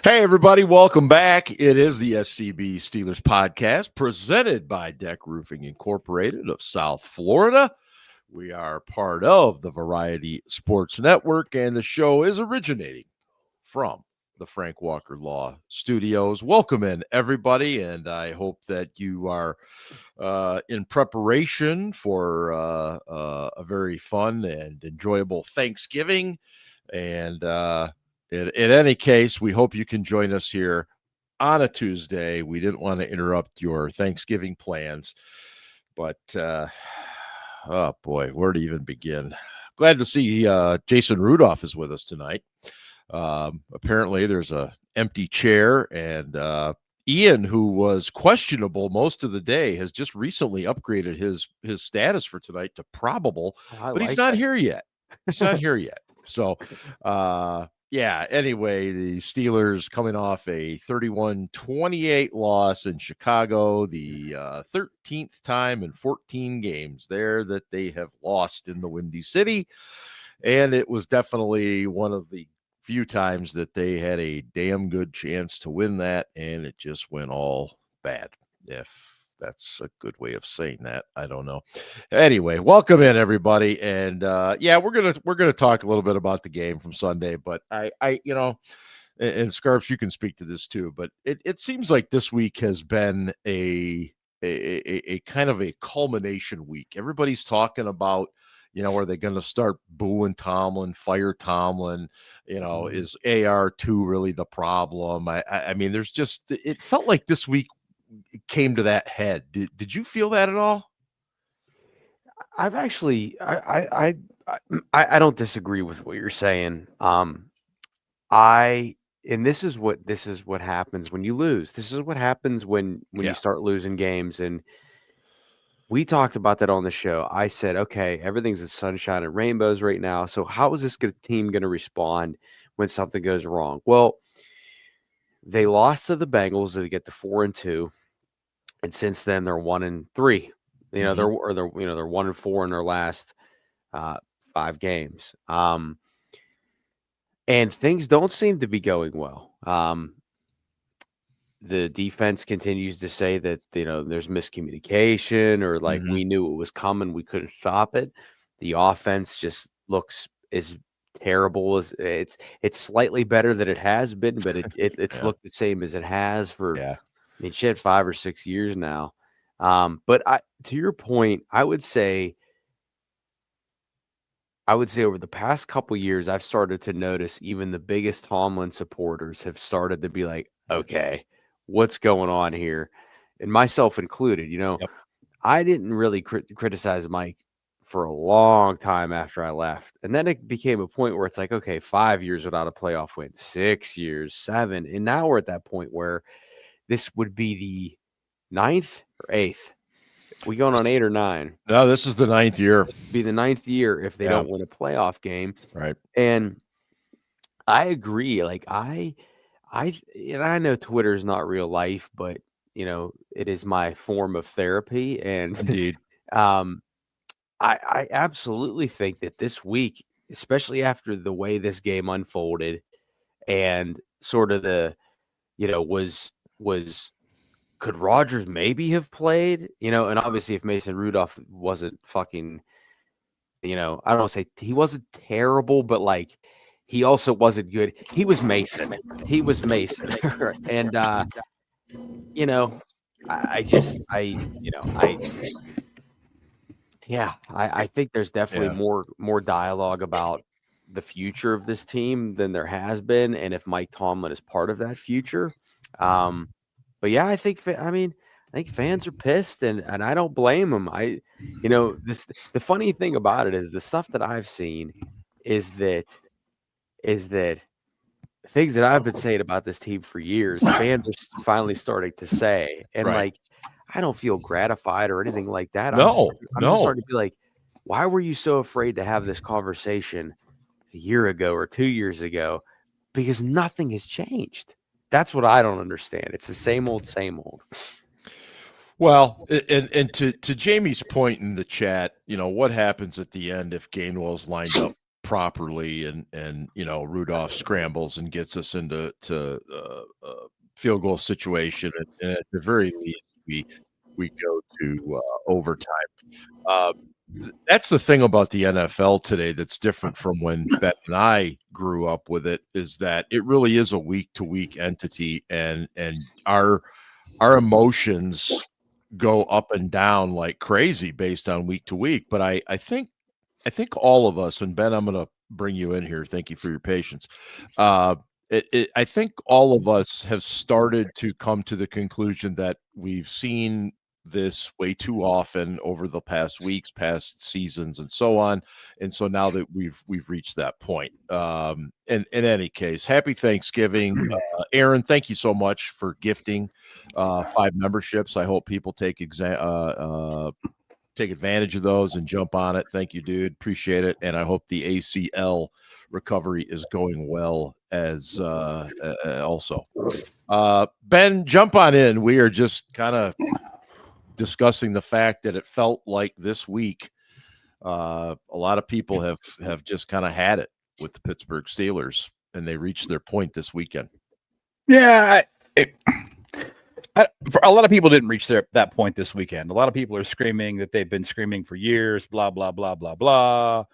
Hey, everybody, welcome back. It is the SCB Steelers Podcast presented by Deck Roofing Incorporated of South Florida. We are part of the Variety Sports Network, and the show is originating from the Frank Walker Law Studios. Welcome in, everybody, and I hope that you are in preparation for a very fun and enjoyable Thanksgiving. And in any case, we hope you can join us here on a Tuesday. We didn't want to interrupt your Thanksgiving plans, but oh boy, where to even begin? Glad to see Jason Rudolph is with us tonight. Apparently, there's a empty chair, and Ian, who was questionable most of the day, has just recently upgraded his status for tonight to probable, but he's not here yet. He's not here yet. So, yeah, anyway, the Steelers coming off a 31-28 loss in Chicago, the 13th time in 14 games there that they have lost in the Windy City. And it was definitely one of the few times that they had a damn good chance to win that, and it just went all bad. If that's a good way of saying that, I don't know. Anyway, welcome in, everybody, and yeah, we're gonna talk a little bit about the game from Sunday. But I and Scarps, you can speak to this too. But it seems like this week has been a kind of a culmination week. Everybody's talking about, are they going to start booing Tomlin, fire Tomlin? Is AR2 really the problem? I mean, there's just, it felt like this week came to that head. Did you feel that at all? I've actually, I don't disagree with what you're saying. And this is what happens when you lose. This is what happens when you start losing games. And we talked about that on the show. I said, okay, everything's a sunshine and rainbows right now. So how is this team going to respond when something goes wrong? Well, they lost to the Bengals to get to 4-2, and since then they're 1-3. They're 1-4 in their last 5 games. And things don't seem to be going well. The defense continues to say that, there's miscommunication, or like we knew it was coming, we couldn't stop it. The offense just looks as terrible as it's slightly better than it has been, but it's looked the same as it has for, I mean, shit, 5 or 6 years now. But to your point, I would say over the past couple years, I've started to notice even the biggest Tomlin supporters have started to be like, okay, what's going on here? And myself included, I didn't really criticize Mike for a long time after I left. And then it became a point where it's like, okay, 5 years without a playoff win, 6 years, 7. And now we're at that point where this would be the 9th or 8th. We going on 8 or 9? No, this is the 9th year. It'd be the 9th year if they don't win a playoff game. Right. And I agree. Like I know Twitter is not real life, but it is my form of therapy. And indeed, I absolutely think that this week, especially after the way this game unfolded, and sort of the, could Rodgers maybe have played? And obviously if Mason Rudolph wasn't fucking, I don't want to say he wasn't terrible, but like he also wasn't good. He was Mason. And I think there's definitely more dialogue about the future of this team than there has been, and if Mike Tomlin is part of that future. But yeah, I think fans are pissed, and I don't blame them. The funny thing about it is the stuff that I've seen is that things that I've been saying about this team for years, fans are finally starting to say. And I don't feel gratified or anything like that. I'm just starting to be like, why were you so afraid to have this conversation a year ago or 2 years ago? Because nothing has changed. That's what I don't understand. It's the same old, same old. Well, and to Jamie's point in the chat, what happens at the end if Gainwell's lined up properly, and Rudolph scrambles and gets us into field goal situation, and at the very least we go to overtime. That's the thing about the NFL today that's different from when Ben and I grew up with it, is that it really is a week-to-week entity, and our emotions go up and down like crazy based on week to week. But I think all of us, and Ben, I'm going to bring you in here. Thank you for your patience. I think all of us have started to come to the conclusion that we've seen this way too often over the past weeks, past seasons, and so on. And so now that we've reached that point. In any case, happy Thanksgiving. Aaron, thank you so much for gifting 5 memberships. I hope people take advantage of those and jump on it. Thank you, dude. Appreciate it. And I hope the ACL recovery is going well as also. Ben, jump on in. We are just kind of discussing the fact that it felt like this week a lot of people have just kind of had it with the Pittsburgh Steelers, and they reached their point this weekend. Yeah, a lot of people didn't reach that point this weekend. A lot of people are screaming that they've been screaming for years, blah, blah, blah, blah, blah.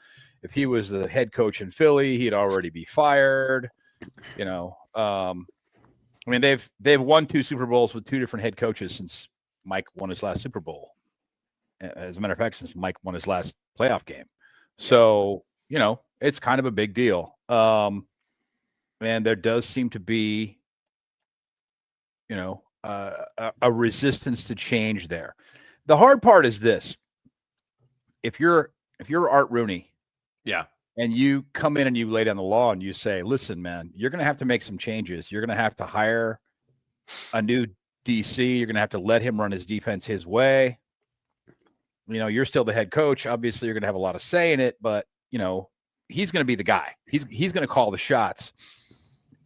If he was the head coach in Philly, he'd already be fired. I mean, they've won 2 Super Bowls with 2 different head coaches since Mike won his last Super Bowl. As a matter of fact, since Mike won his last playoff game. So, it's kind of a big deal. And there does seem to be, a resistance to change there. The hard part is this. If you're Art Rooney, yeah, and you come in and you lay down the law and you say, listen, man, you're going to have to make some changes. You're going to have to hire a new DC. You're going to have to let him run his defense his way. You're still the head coach. Obviously, you're going to have a lot of say in it, but, he's going to be the guy. He's going to call the shots.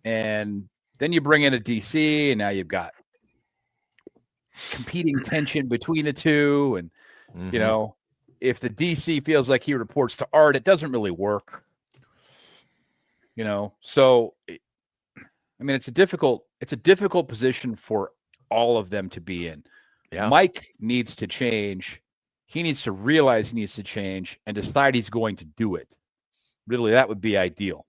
And then you bring in a DC, and now you've got competing tension between the two. And, if the DC feels like he reports to Art, it doesn't really work. So, I mean, it's a difficult position for all of them to be in. Yeah. Mike needs to change. He needs to realize he needs to change and decide he's going to do it. Really, that would be ideal.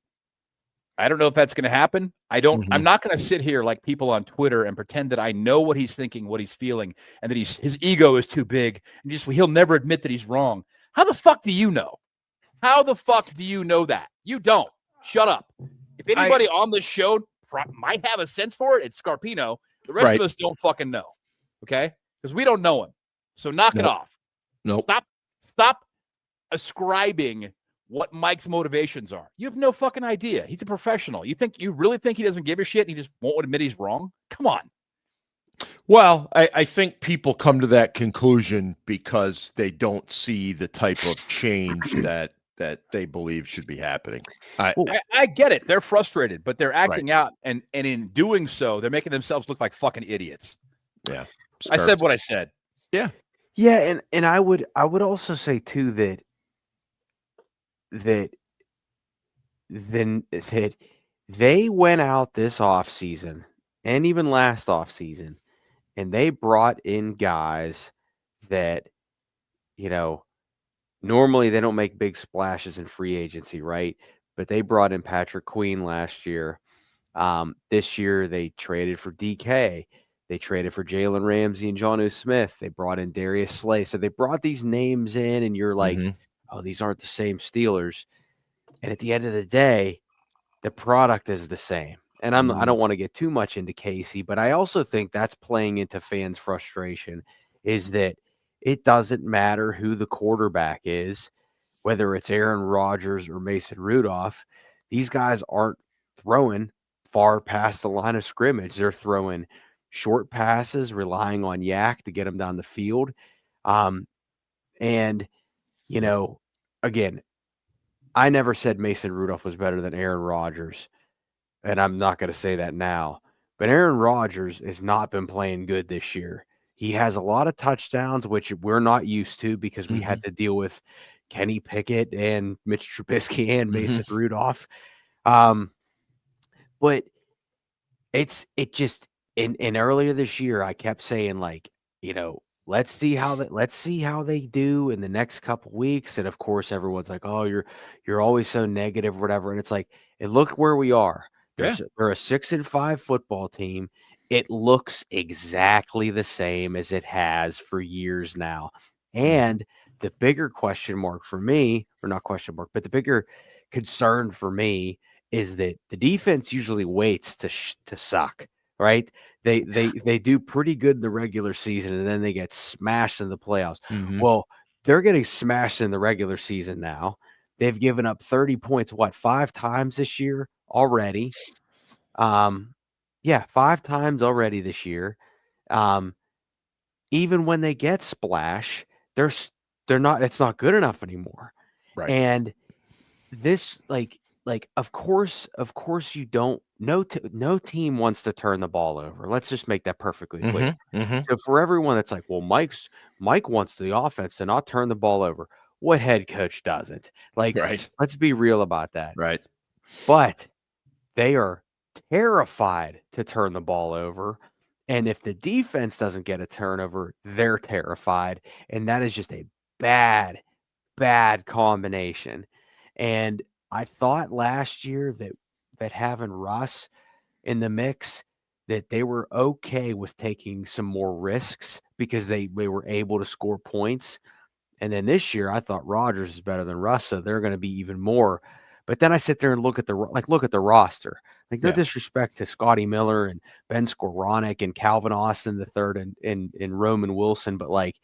I don't know if that's going to happen. I'm not going to sit here like people on Twitter and pretend that I know what he's thinking, what he's feeling, and that his ego is too big, and he'll never admit that he's wrong. How the fuck do you know? How the fuck do you know that? You don't. Shut up. If anybody on this show might have a sense for it, it's Scarpino. The rest of us don't fucking know. Okay? Because we don't know him. So knock it off. Nope. Stop ascribing what Mike's motivations are. You have no fucking idea. He's a professional. You really think he doesn't give a shit and he just won't admit he's wrong? Come on. Well, I think people come to that conclusion because they don't see the type of change that they believe should be happening. I get it. They're frustrated, but they're acting out, and in doing so, they're making themselves look like fucking idiots. Yeah. I said what I said. Yeah. Yeah, and I would also say too that they went out this offseason and even last offseason, and they brought in guys that, normally they don't make big splashes in free agency, right? But they brought in Patrick Queen last year. This year they traded for DK. They traded for Jalen Ramsey and Jonnu Smith. They brought in Darius Slay. So they brought these names in, and you're like, oh, these aren't the same Steelers. And at the end of the day, the product is the same. And I don't want to get too much into Casey, but I also think that's playing into fans' frustration, is that it doesn't matter who the quarterback is, whether it's Aaron Rodgers or Mason Rudolph. These guys aren't throwing far past the line of scrimmage. They're throwing short passes, relying on Yak to get them down the field. And, again, I never said Mason Rudolph was better than Aaron Rodgers, and I'm not going to say that now. But Aaron Rodgers has not been playing good this year. He has a lot of touchdowns, which we're not used to because we had to deal with Kenny Pickett and Mitch Trubisky and Mason Rudolph. But it just in earlier this year, I kept saying, like, let's see how they do in the next couple weeks. And of course, everyone's like, oh, you're always so negative or whatever. And it's like, and look where we are. They're a 6-5 football team. It looks exactly the same as it has for years now. And the bigger question mark for me, or not question mark, but the bigger concern for me is that the defense usually waits to suck, right? They do pretty good in the regular season, and then they get smashed in the playoffs. Well, they're getting smashed in the regular season now. They've given up 30 points, 5 times this year already? 5 times already this year. Even when they get splash, they're not. It's not good enough anymore. Right. And this, like of course you don't. No team wants to turn the ball over. Let's just make that perfectly clear. So for everyone that's like, well, Mike wants the offense to not turn the ball over. What head coach doesn't? Like, let's be real about that. Right. But they are terrified to turn the ball over. And if the defense doesn't get a turnover, they're terrified. And that is just a bad combination. And I thought last year that having Russ in the mix, that they were okay with taking some more risks because they were able to score points. And then this year, I thought Rodgers is better than Russ, so they're going to be even more. But then I sit there and look at the roster. Like, no disrespect to Scotty Miller and Ben Skowronek and Calvin Austin III and Roman Wilson, but like,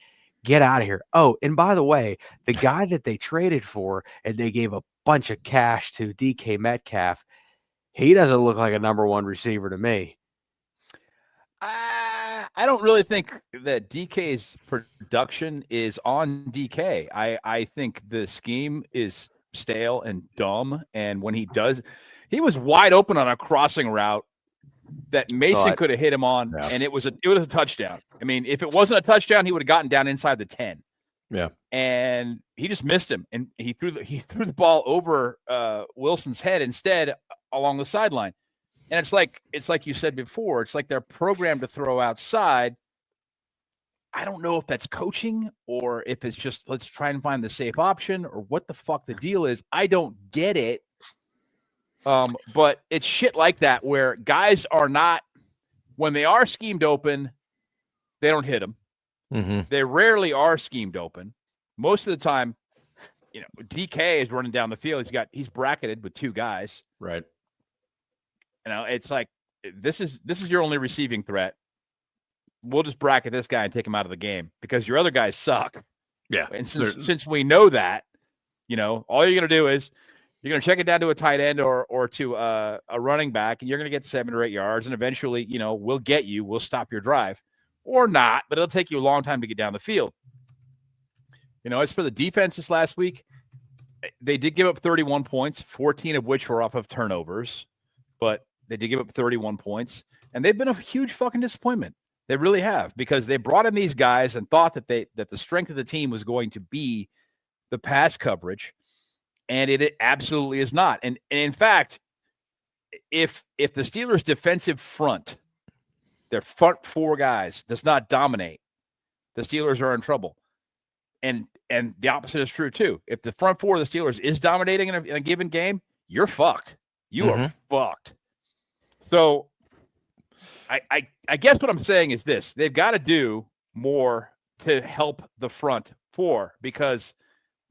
get out of here. Oh, and by the way, the guy that they traded for and they gave a bunch of cash to, DK Metcalf, he doesn't look like a number one receiver to me. I don't really think that DK's production is on DK. I think the scheme is stale and dumb. And when he was wide open on a crossing route that Mason could have hit him on, and it was a touchdown. I mean, if it wasn't a touchdown, he would have gotten down inside the 10. Yeah. And he just missed him, and he threw the ball over Wilson's head instead along the sideline. And it's like you said before, it's like they're programmed to throw outside. I don't know if that's coaching or if it's just let's try and find the safe option or what the fuck the deal is. I don't get it. But it's shit like that where guys are not, when they are schemed open, they don't hit them. They rarely are schemed open. Most of the time, DK is running down the field. He's bracketed with 2 guys. Right. It's like, this is your only receiving threat. We'll just bracket this guy and take him out of the game because your other guys suck. Yeah. And since we know that, all you're going to do is you're going to check it down to a tight end or to a running back, and you're going to get 7 or 8 yards. And eventually, we'll stop your drive or not, but it'll take you a long time to get down the field. As for the defense this last week, they did give up 31 points, 14 of which were off of turnovers, but they did give up 31 points, and they've been a huge fucking disappointment. They really have, because they brought in these guys and thought that the strength of the team was going to be the pass coverage, and it absolutely is not. And in fact, if the Steelers' defensive front, their front 4 guys, does not dominate, the Steelers are in trouble. And the opposite is true too. If the front 4 of the Steelers is dominating in a given game, you're fucked. You are fucked. So I guess what I'm saying is this: they've got to do more to help the front 4, because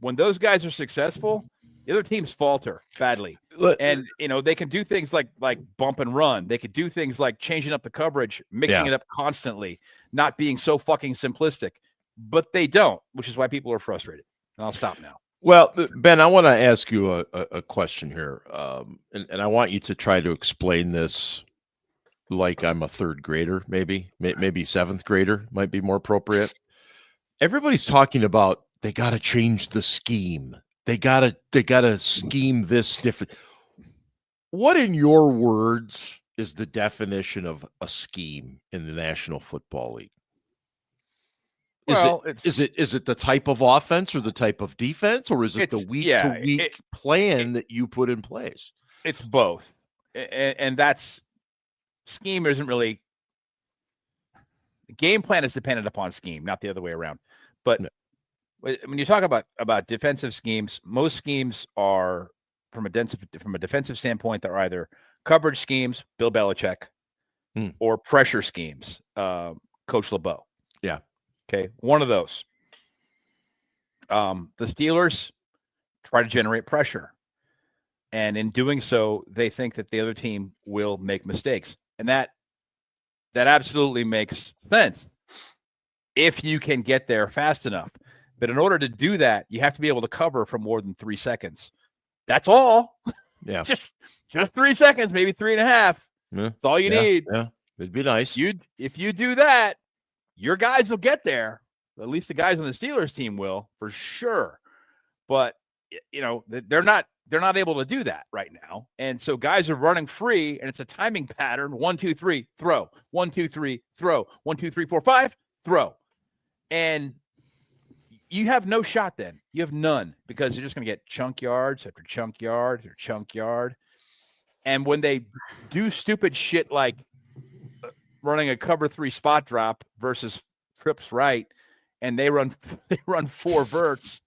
when those guys are successful, the other teams falter badly. And they can do things like bump and run. They could do things like changing up the coverage, mixing it up constantly, not being so fucking simplistic. But they don't, which is why people are frustrated. And I'll stop now. Well, Ben, I want to ask you a question here, and I want you to try to explain this like I'm a 3rd grader, maybe 7th grader might be more appropriate. Everybody's talking about they got to change the scheme. They got to scheme this different. What, in your words, is the definition of a scheme in the National Football League? Is it the type of offense or the type of defense, or is it the week-to-week plan that you put in place? It's both. And that's scheme isn't really – game plan is dependent upon scheme, not the other way around. But when you talk about defensive schemes, most schemes are from a defensive standpoint, they're either coverage schemes, Bill Belichick, or pressure schemes, Coach LeBeau. Yeah. Okay, one of those. The Steelers try to generate pressure. And in doing so, they think that the other team will make mistakes. And that absolutely makes sense if you can get there fast enough. But in order to do that, you have to be able to cover for more than 3 seconds. That's all. Yeah. just 3 seconds, maybe 3.5. Yeah. That's all you need. Yeah. It'd be nice. If you do that, your guys will get there. At least the guys on the Steelers team will, for sure. But they're not able to do that right now. And so guys are running free, and it's a timing pattern. 1, 2, 3, throw. 1, 2, 3, throw. 1, 2, 3, 4, 5, throw. And you have no shot then. You have none, because you're just going to get chunk yards after chunk yard after chunk yard. And when they do stupid shit like running a cover 3 spot drop versus trips right, and they run 4 verts,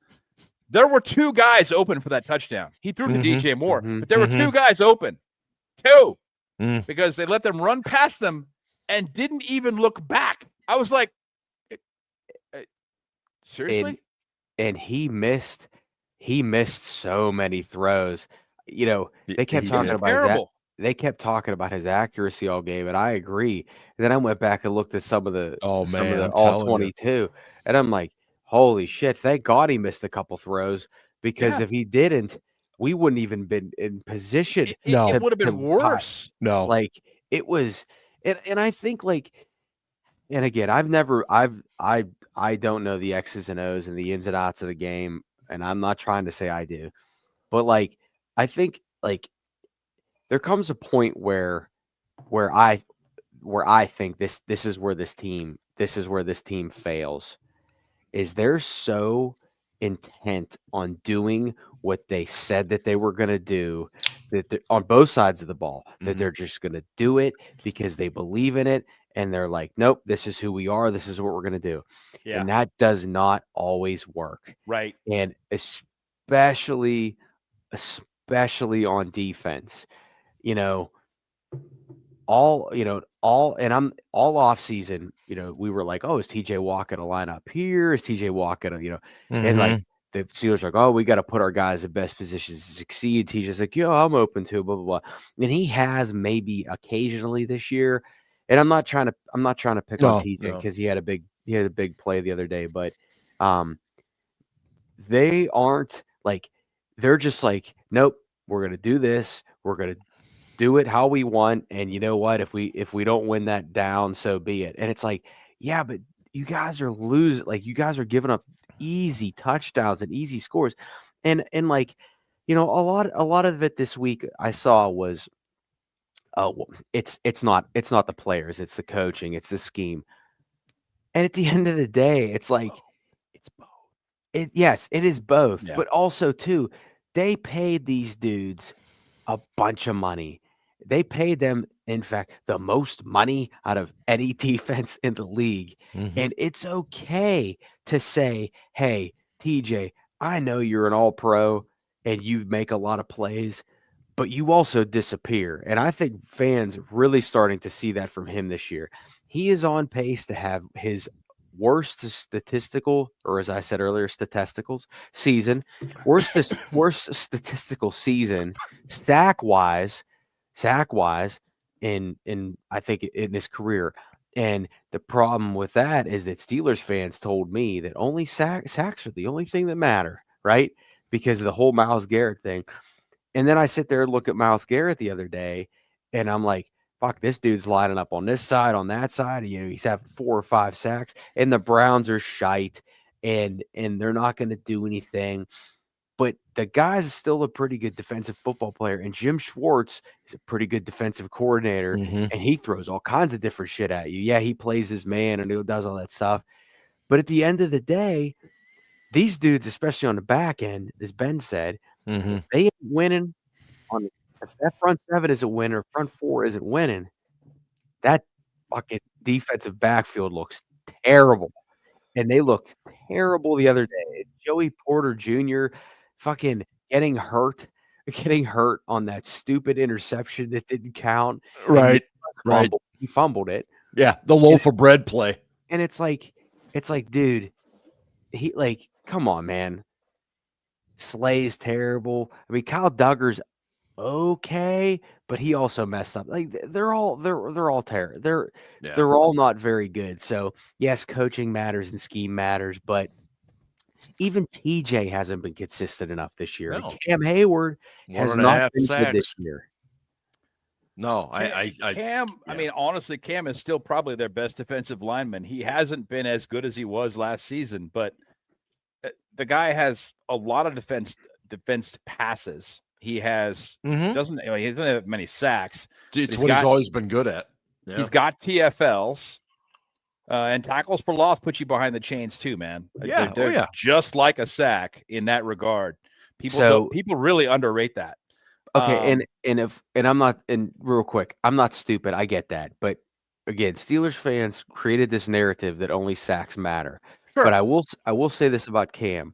there were 2 guys open for that touchdown. He threw to DJ Moore, but there were 2 guys open. 2. Because they let them run past them and didn't even look back. I was like, seriously? And he missed so many throws. They kept talking about his accuracy all game, and I agree. And then I went back and looked at some of the all 22, and I'm like, holy shit, thank God he missed a couple throws, because if he didn't, we wouldn't even been in position. It would have been worse. No. Like, it was, and I think, like, and again, I don't know the X's and O's and the ins and outs of the game, and I'm not trying to say I do, but like, I think, like, there comes a point where I think this is where this team fails, is they're so intent on doing what they said that they were going to do, that on both sides of the ball, that they're just going to do it because they believe in it, and they're like, nope, this is who we are, this is what we're going to do. And that does not always work, right? And especially on defense, all off season, we were like, oh, is TJ Watt going to line up here? Is TJ Watt going to, and like the Steelers are like, oh, we got to put our guys in best positions to succeed. TJ's like, yo, I'm open to blah, blah, blah. And he has maybe occasionally this year. And I'm not trying to pick on TJ because he had a big play the other day, but they aren't like, they're just like, nope, we're going to do this. We're going to do it how we want. And you know what? If we don't win that down, so be it. And it's like, yeah, but you guys are losing. Like, you guys are giving up easy touchdowns and easy scores. And like, a lot of it this week I saw was, it's not the players, it's the coaching, it's the scheme. And at the end of the day, it's like, it's both. Yes, it is both. Yeah. But also too, they paid these dudes a bunch of money. They paid them, in fact, the most money out of any defense in the league. And it's okay to say, hey, TJ, I know you're an all-pro and you make a lot of plays, but you also disappear. And I think fans really starting to see that from him this year. He is on pace to have his worst statistical, or as I said earlier, worst statistical season, sack-wise, in I think in his career. And the problem with that is that Steelers fans told me that only sacks are the only thing that matter, right? Because of the whole Myles Garrett thing. And then I sit there and look at Myles Garrett the other day, and I'm like, fuck, this dude's lining up on this side, on that side. He's having 4 or 5 sacks, and the Browns are shite, and they're not going to do anything. But the guy's still a pretty good defensive football player, and Jim Schwartz is a pretty good defensive coordinator, and he throws all kinds of different shit at you. Yeah, he plays his man and he does all that stuff. But at the end of the day, these dudes, especially on the back end, as Ben said, if they ain't winning if that front seven isn't winning or front four isn't winning, that fucking defensive backfield looks terrible. And they looked terrible the other day. Joey Porter Jr. fucking getting hurt on that stupid interception that didn't count. Right. He fumbled it. Yeah, the loaf of bread play. And it's like, dude, come on, man. Slay's terrible. I mean, Kyle Duggar's okay, but he also messed up. Like they're all terrible. They're all not very good. So yes, coaching matters and scheme matters, but even TJ hasn't been consistent enough this year. No. Cam Hayward has not been good this year. No, Cam. I mean, honestly, Cam is still probably their best defensive lineman. He hasn't been as good as he was last season, but the guy has a lot of defense passes. He has he doesn't have many sacks. It's what he's always been good at. Yeah. He's got TFLs and tackles for loss put you behind the chains too, man. They're just like a sack in that regard. People really underrate that. Okay, and I'm not, and real quick, I'm not stupid. I get that, but again, Steelers fans created this narrative that only sacks matter. Sure. But I will say this about Cam: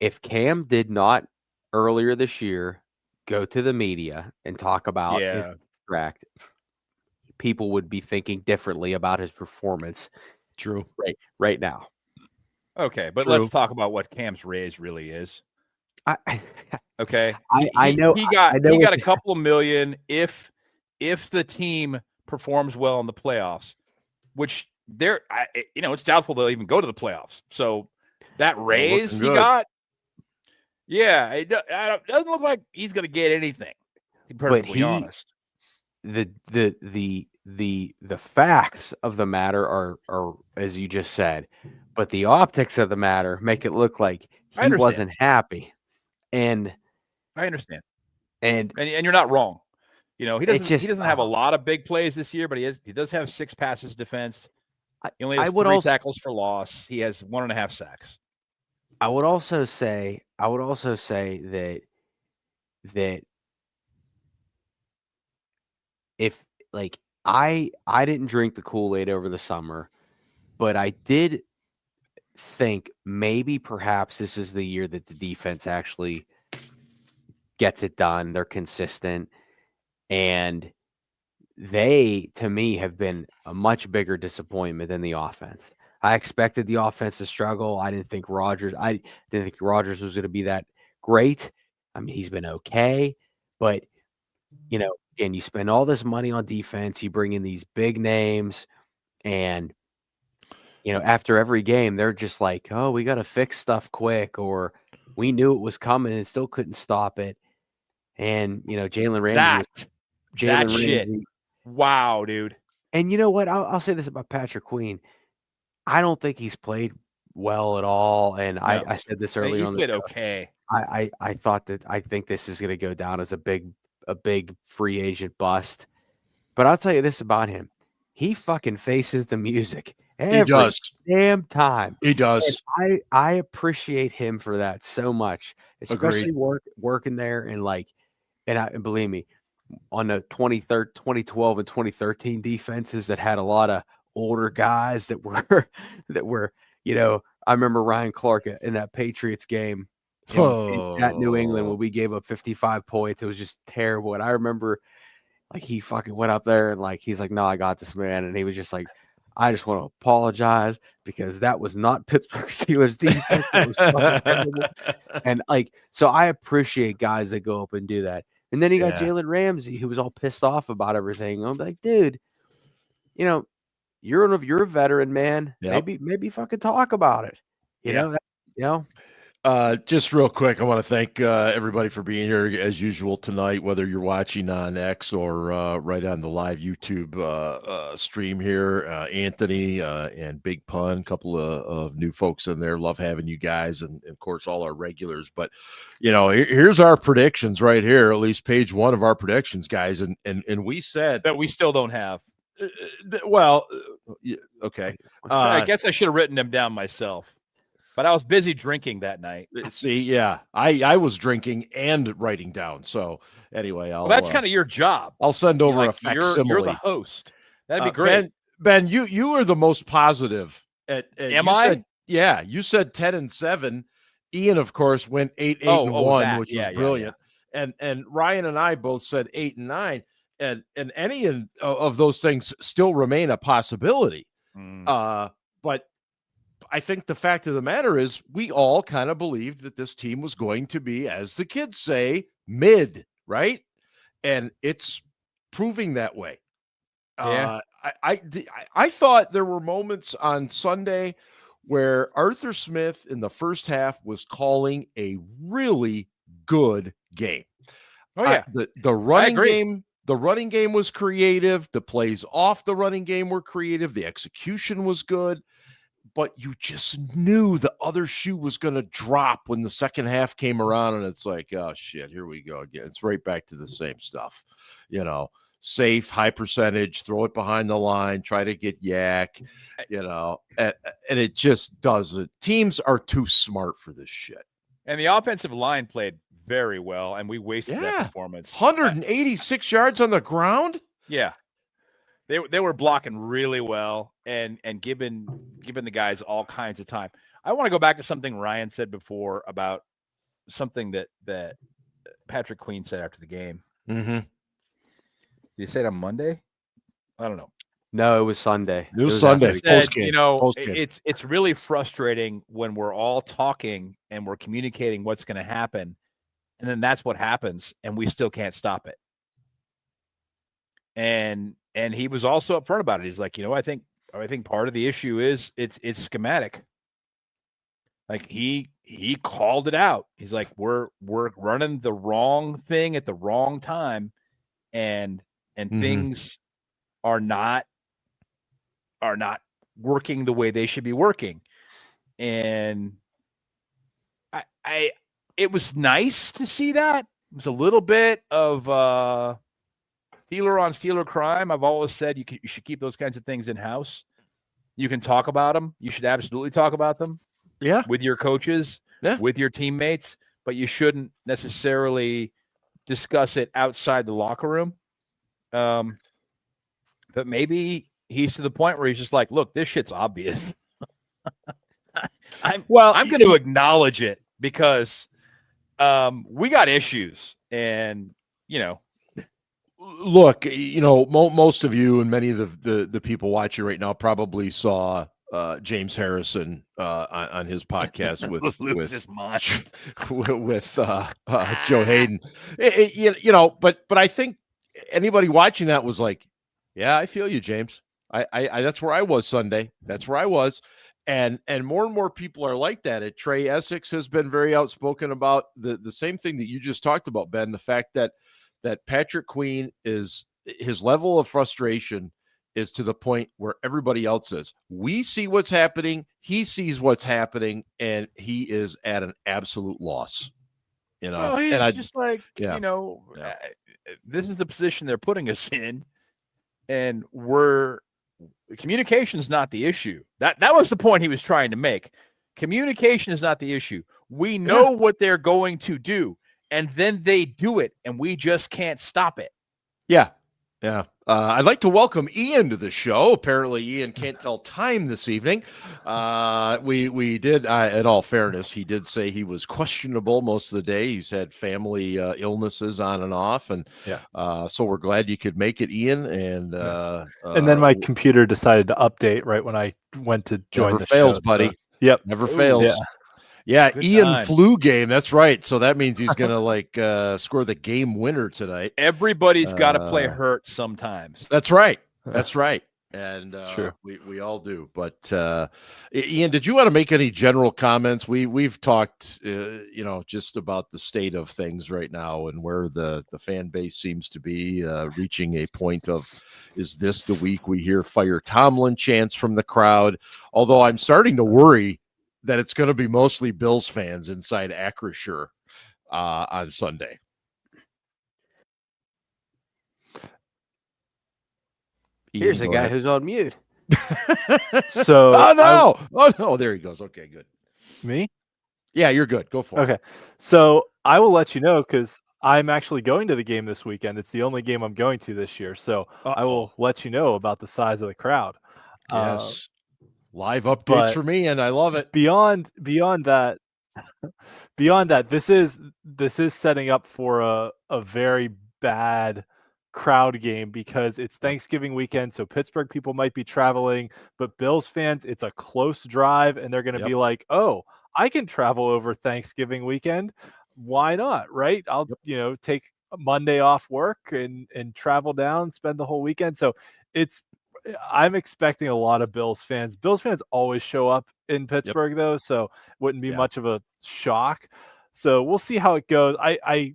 if Cam did not earlier this year go to the media and talk about his contract, people would be thinking differently about his performance. True. Right now. Okay, but let's talk about what Cam's raise really is. Okay. I know he got a couple of million if the team performs well in the playoffs, which it's doubtful they'll even go to the playoffs. So that raise he got, it doesn't look like he's going to get anything. To be perfectly honest. The facts of the matter are as you just said, but the optics of the matter make it look like he wasn't happy. And I understand. And you're not wrong. He doesn't have a lot of big plays this year, but he does have 6 passes defensed. He only has 3 tackles for loss. He has 1.5 sacks. I would also say that if I didn't drink the Kool-Aid over the summer, but I did think perhaps this is the year that the defense actually gets it done. They're consistent, and they, to me, have been a much bigger disappointment than the offense. I expected the offense to struggle. I didn't think Rodgers was going to be that great. I mean, he's been okay, but again, you spend all this money on defense, you bring in these big names, and after every game, they're just like, oh, we got to fix stuff quick, or we knew it was coming and still couldn't stop it. And, Jalen Ramsey. That shit. Wow, dude. And you know what? I'll say this about Patrick Queen. I don't think he's played well at all. And no. I said this earlier on. He's played okay. I think this is going to go down as a big free agent bust. But I'll tell you this about him. He fucking faces the music. Every damn time. He does. And I appreciate him for that so much, especially working there and believe me, on the 2012 and 2013 defenses that had a lot of older guys that were I remember Ryan Clark in that Patriots game at New England when we gave up 55 points. It was just terrible. And I remember he fucking went up there and he's like, no, I got this, man. And he was just like, I just want to apologize because that was not Pittsburgh Steelers defense. It was fucking terrible. And so I appreciate guys that go up and do that. And then you got Jalen Ramsey, who was all pissed off about everything. I'm like, dude, you're a veteran, man. Yep. Maybe fucking talk about it. You know. Just real quick, I want to thank everybody for being here as usual tonight, whether you're watching on X or right on the live YouTube stream here. Anthony and Big Pun, a couple of new folks in there. Love having you guys, and of course all our regulars. But here's our predictions right here, at least page 1 of our predictions, guys. And we said that we still don't have. Well, Okay. I guess I should have written them down myself, but I was busy drinking that night. See, yeah, I was drinking and writing down. So anyway, that's kind of your job. I'll send over a facsimile. You're the host. That'd be great. Ben, you are the most positive. Am I? Yeah, you said 10-7. Ian, of course, went 8-1, which was brilliant. Yeah. And Ryan and I both said 8-9. And any of those things still remain a possibility. But I think the fact of the matter is we all kind of believed that this team was going to be, as the kids say, mid, right? And it's proving that way. Yeah. I thought there were moments on Sunday where Arthur Smith in the first half was calling a really good game. Oh yeah. The running game. The running game was creative. The plays off the running game were creative. The execution was good. But you just knew the other shoe was going to drop when the second half came around. And it's like, oh, shit, here we go again. It's right back to the same stuff. Safe, high percentage, throw it behind the line, try to get yak, and it just doesn't. Teams are too smart for this shit. And the offensive line played very well, and we wasted that performance. 186 yards on the ground? Yeah. They were blocking really well and giving the guys all kinds of time. I want to go back to something Ryan said before about something that Patrick Queen said after the game. Mm-hmm. Did you say it on Monday? I don't know. No, it was Sunday. It was Sunday. Said, it's really frustrating when we're all talking and we're communicating what's going to happen, and then that's what happens, and we still can't stop it. And he was also upfront about it. He's like, I think part of the issue is it's schematic. Like he called it out. He's like, we're running the wrong thing at the wrong time, and things are not working the way they should be working. And it was nice to see that. It was a little bit of Steeler on Steeler crime. I've always said you should keep those kinds of things in house. You can talk about them. You should absolutely talk about them. Yeah, with your coaches, with your teammates, but you shouldn't necessarily discuss it outside the locker room. But maybe he's to the point where he's just like, look, this shit's obvious. I'm going to acknowledge it because we got issues, and look, most of you and many of the people watching right now probably saw James Harrison on his podcast with his mind. with Joe Hayden. But I think anybody watching that was like, yeah, I feel you, James. I that's where I was Sunday. That's where I was. And more and more people are like that. Trey Essex has been very outspoken about the same thing that you just talked about, Ben, the fact that Patrick Queen his level of frustration is to the point where everybody else is. We see what's happening. He sees what's happening, and he is at an absolute loss. Well, he's just like, this is the position they're putting us in, and communication is not the issue. That was the point he was trying to make. Communication is not the issue. We know what they're going to do, and then they do it, and we just can't stop it. Yeah. Yeah. I'd like to welcome Ian to the show. Apparently, Ian can't tell time this evening. We did, in all fairness, he did say he was questionable most of the day. He's had family illnesses on and off, and so we're glad you could make it, Ian. And then my computer decided to update right when I went to join the fails, show. buddy. Yep, never fails. Yeah. Yeah, Good Ian time. flu game. That's right. So that means he's gonna score the game winner tonight. Everybody's got to play hurt sometimes. That's right. That's right. And true. We all do. But Ian, did you want to make any general comments? We've talked, just about the state of things right now and where the fan base seems to be reaching a point of, is this the week we hear fire Tomlin chants from the crowd? Although I'm starting to worry that it's going to be mostly Bills fans inside Acrisure on Sunday. Here's a guy who's on mute. So oh no, there he goes. Okay, good. Me? Yeah, you're good. Go for it. Okay. So I will let you know because I'm actually going to the game this weekend. It's the only game I'm going to this year. So I will let you know about the size of the crowd. Yes. Live updates but for me, and I love it. Beyond that, this is setting up for a very bad crowd game because it's Thanksgiving weekend, so Pittsburgh people might be traveling, but Bills fans, it's a close drive, and they're going to be like, "Oh, I can travel over Thanksgiving weekend. Why not? Right? I'll take a Monday off work and travel down, spend the whole weekend." So I'm expecting a lot of Bills fans. Bills fans always show up in Pittsburgh though, so it wouldn't be much of a shock. So we'll see how it goes. I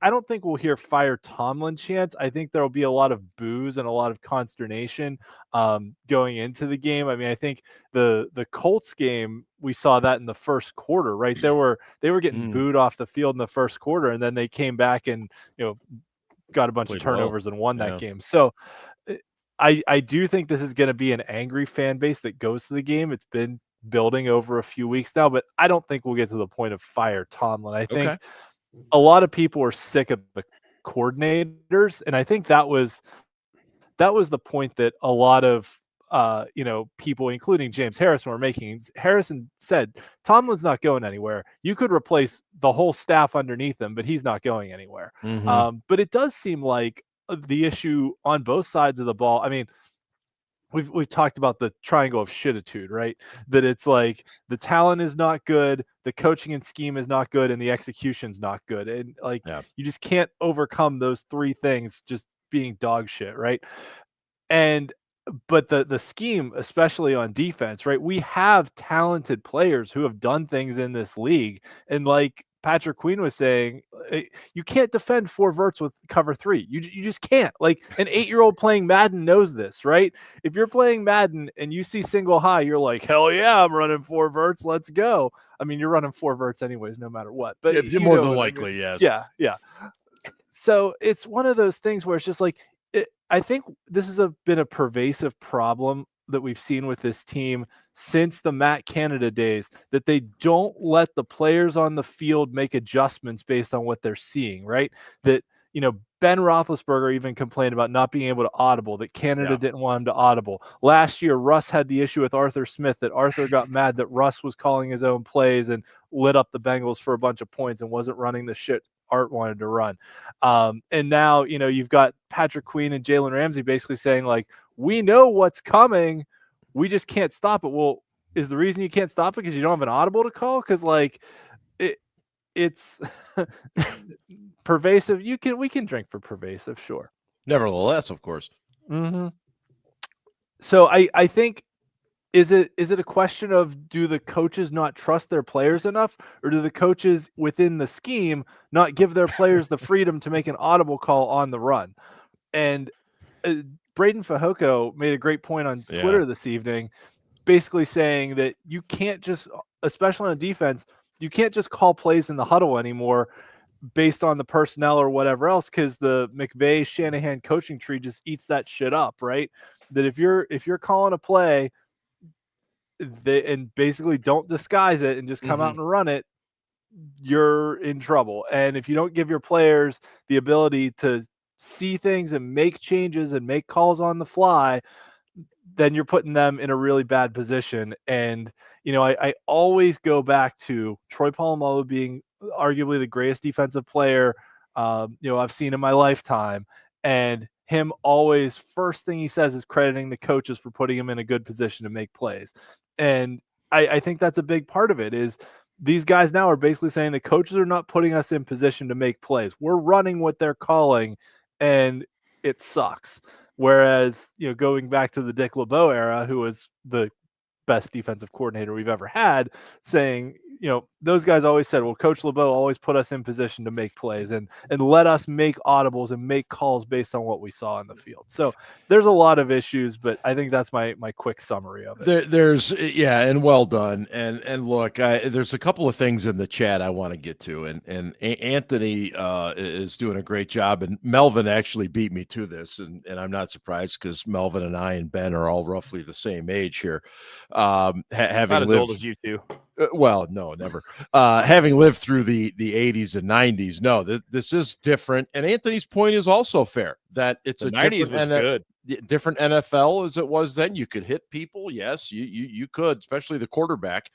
don't think we'll hear fire Tomlin chants. I think there'll be a lot of boos and a lot of consternation going into the game. I mean, I think the Colts game, we saw that in the first quarter, right? They were getting booed off the field in the first quarter, and then they came back and got a bunch of turnovers and won that game. So I do think this is going to be an angry fan base that goes to the game. It's been building over a few weeks now, but I don't think we'll get to the point of fire Tomlin. I think a lot of people are sick of the coordinators, and I think that was the point that a lot of people, including James Harrison, were making. Harrison said Tomlin's not going anywhere. You could replace the whole staff underneath him, but he's not going anywhere. But it does seem like the issue on both sides of the ball. I mean, we've talked about the triangle of shititude, right? That it's like the talent is not good, the coaching and scheme is not good, and the execution's not good. And you just can't overcome those three things just being dog shit, right? But the scheme, especially on defense, right? We have talented players who have done things in this league. And like Patrick Queen was saying, you can't defend 4 verts with cover 3. You just can't. Like an 8-year-old playing Madden knows this, right? If you're playing Madden and you see single high, you're like, hell yeah, I'm running 4 verts. Let's go. I mean, you're running 4 verts anyways, no matter what. But more than likely, yes. Yeah. So it's one of those things where it's just like, I think this has been a pervasive problem that we've seen with this team since the Matt Canada days, that they don't let the players on the field make adjustments based on what they're seeing, right? That, Ben Roethlisberger even complained about not being able to audible, that Canada didn't want him to audible. Last year, Russ had the issue with Arthur Smith, that Arthur got mad that Russ was calling his own plays and lit up the Bengals for a bunch of points and wasn't running the shit Art wanted to run. And now, you've got Patrick Queen and Jalen Ramsey basically saying, like, we know what's coming. We just can't stop it. Well, is the reason you can't stop it because you don't have an audible to call? Because, like, it's pervasive. We can drink for pervasive, sure. Nevertheless, of course. So I think, is it a question of, do the coaches not trust their players enough, or do the coaches within the scheme not give their players the freedom to make an audible call on the run? And Braden Fajoko made a great point on Twitter this evening, basically saying that you can't just, especially on defense, you can't just call plays in the huddle anymore based on the personnel or whatever else, because the McVay-Shanahan coaching tree just eats that shit up, right? That if you're calling a play and basically don't disguise it and just come out and run it, you're in trouble. And if you don't give your players the ability to see things and make changes and make calls on the fly, then you're putting them in a really bad position. And, I always go back to Troy Polamalu being arguably the greatest defensive player, I've seen in my lifetime. And him always, first thing he says is crediting the coaches for putting him in a good position to make plays. And I think that's a big part of it, is these guys now are basically saying the coaches are not putting us in position to make plays. We're running what they're calling, and it sucks. Whereas, going back to the Dick LeBeau era, who was the best defensive coordinator we've ever had, saying, those guys always said, well, Coach LeBeau always put us in position to make plays and let us make audibles and make calls based on what we saw in the field. So there's a lot of issues, but I think that's my quick summary of it. And well done. And look, there's a couple of things in the chat I want to get to, and Anthony is doing a great job, and Melvin actually beat me to this, and I'm not surprised because Melvin and I and Ben are all roughly the same age here. Having not as old as you two. Well, no, never. Having lived through the 80s and 90s, no, this is different. And Anthony's point is also fair that it's the 90s was good. Different NFL as it was then. You could hit people, yes, you could, especially the quarterback.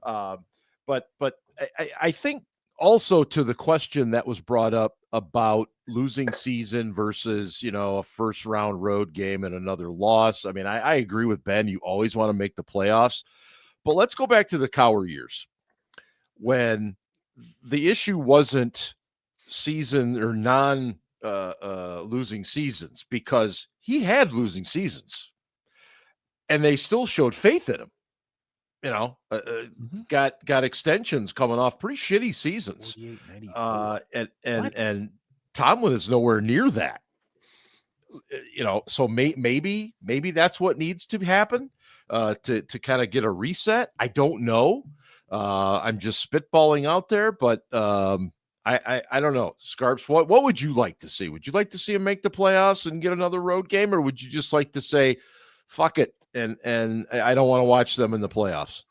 But I think also to the question that was brought up about losing season versus a first round road game and another loss. I mean, I agree with Ben. You always want to make the playoffs. But let's go back to the Cowher years when the issue wasn't season or losing seasons, because he had losing seasons and they still showed faith in him. Got extensions coming off pretty shitty seasons. And Tomlin is nowhere near that. So maybe that's what needs to happen. To kind of get a reset. I don't know. I'm just spitballing out there, but I don't know. Scarps, what would you like to see? Would you like to see him make the playoffs and get another road game, or would you just like to say, fuck it, and I don't want to watch them in the playoffs?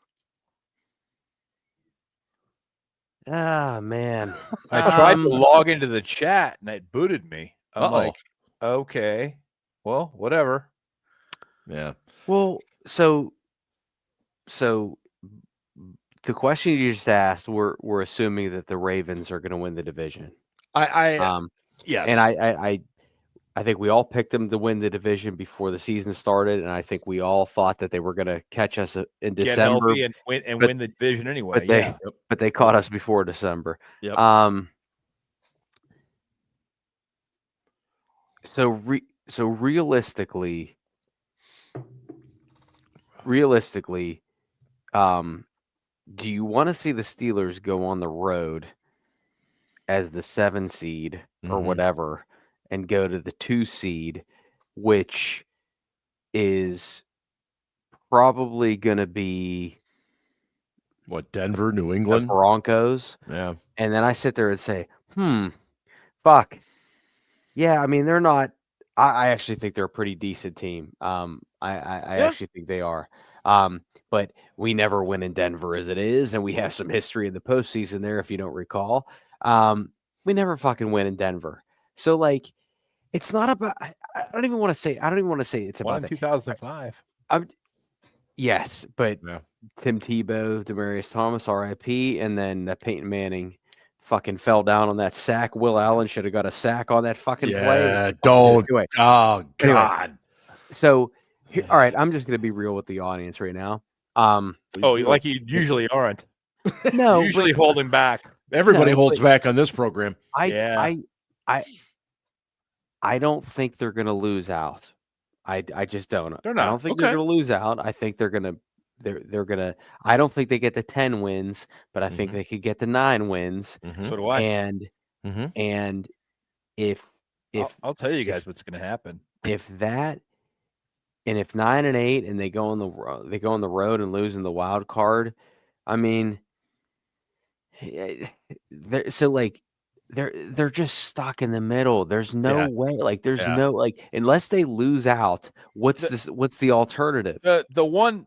Ah, man. I tried to log into the chat and it booted me. I'm like, okay, well, whatever. Yeah. Well, so the question you just asked, we're assuming that the Ravens are going to win the division. Yes, and I think we all picked them to win the division before the season started, and I think we all thought that they were going to catch us in Get December healthy and win the division anyway. But they caught us before December. Yep. So realistically, do you want to see the Steelers go on the road as the 7 seed or whatever and go to the 2 seed, which is probably going to be what, Denver, New England, the Broncos? Yeah. And then I sit there and say, fuck. Yeah, I mean, they're not. I actually think they're a pretty decent team. I actually think they are. But we never win in Denver as it is, and we have some history in the postseason there, if you don't recall. We never fucking win in Denver. So, like, it's not about. I don't even want to say it's about 2005. Yes, but Tim Tebow, Demaryius Thomas, R.I.P., and then Peyton Manning fucking fell down on that sack. Will Allen should have got a sack on that fucking play. Don't. Anyway, oh, God. So, all right, I'm just going to be real with the audience right now. Like you usually aren't. No, usually holding back. Everybody holds back on this program. I don't think they're going to lose out. I just don't. They're not. I don't think they're going to lose out. I think they're going to. They're going to. I don't think they get the 10 wins, but I think they could get the 9 wins. So do I. And if I'll tell you guys what's going to happen. If 9 and 8 and they go on the road and lose in the wild card, I mean, they're just stuck in the middle. There's no way. Like there's no like unless they lose out. What's the alternative? The one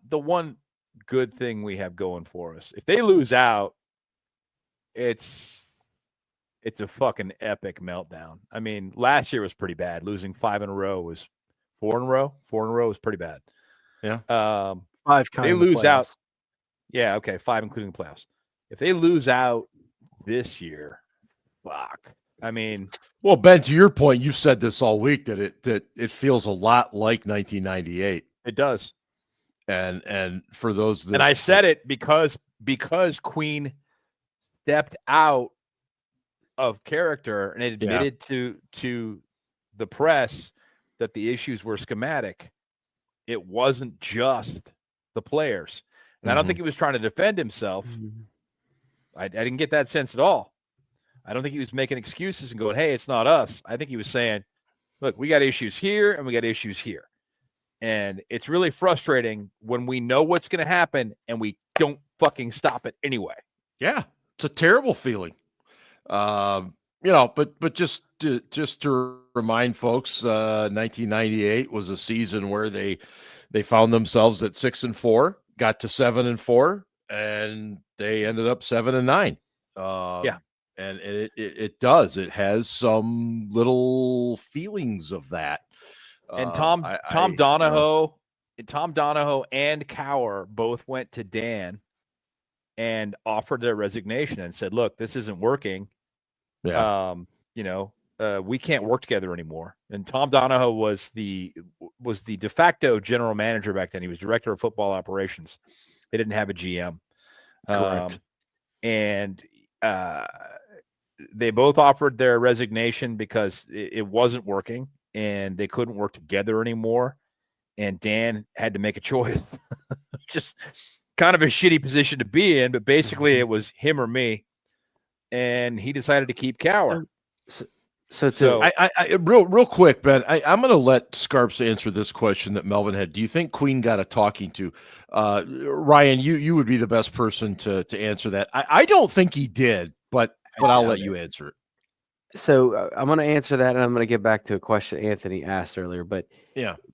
good thing we have going for us. If they lose out, it's a fucking epic meltdown. I mean, last year was pretty bad. Losing 5 in a row was 4 in a row. 4 in a row was pretty bad. Yeah. 5 kind they of lose playoffs. out. Yeah, okay, 5 including the playoffs. If they lose out this year, fuck. I mean, well, Ben, to your point, you said this all week that it feels a lot like 1998. It does. And for those that, and I said it because Queen stepped out of character and it admitted to the press that the issues were schematic. It wasn't just the players. And I don't think he was trying to defend himself. I didn't get that sense at all. I don't think he was making excuses and going, hey, it's not us. I think he was saying, look, we got issues here and we got issues here. And it's really frustrating when we know what's going to happen and we don't fucking stop it anyway. Yeah, it's a terrible feeling. But just to remind folks, 1998 was a season where they found themselves at 6-4, got to 7-4, and they ended up 7-9. And it does. It has some little feelings of that. And Tom Donahoe and Cower both went to Dan and offered their resignation and said, look, this isn't working. Yeah. We can't work together anymore. And Tom Donahoe was the de facto general manager back then. He was director of football operations. They didn't have a GM. Correct. They both offered their resignation because it wasn't working and they couldn't work together anymore. And Dan had to make a choice. Just kind of a shitty position to be in, but basically it was him or me. And he decided to keep Cower. Real quick, Ben, I'm going to let Scarps answer this question that Melvin had. Do you think Queen got a talking to? Ryan, you would be the best person to answer that. I don't think he did, but I'll let you answer it. So I'm going to answer that, and I'm going to get back to a question Anthony asked earlier, but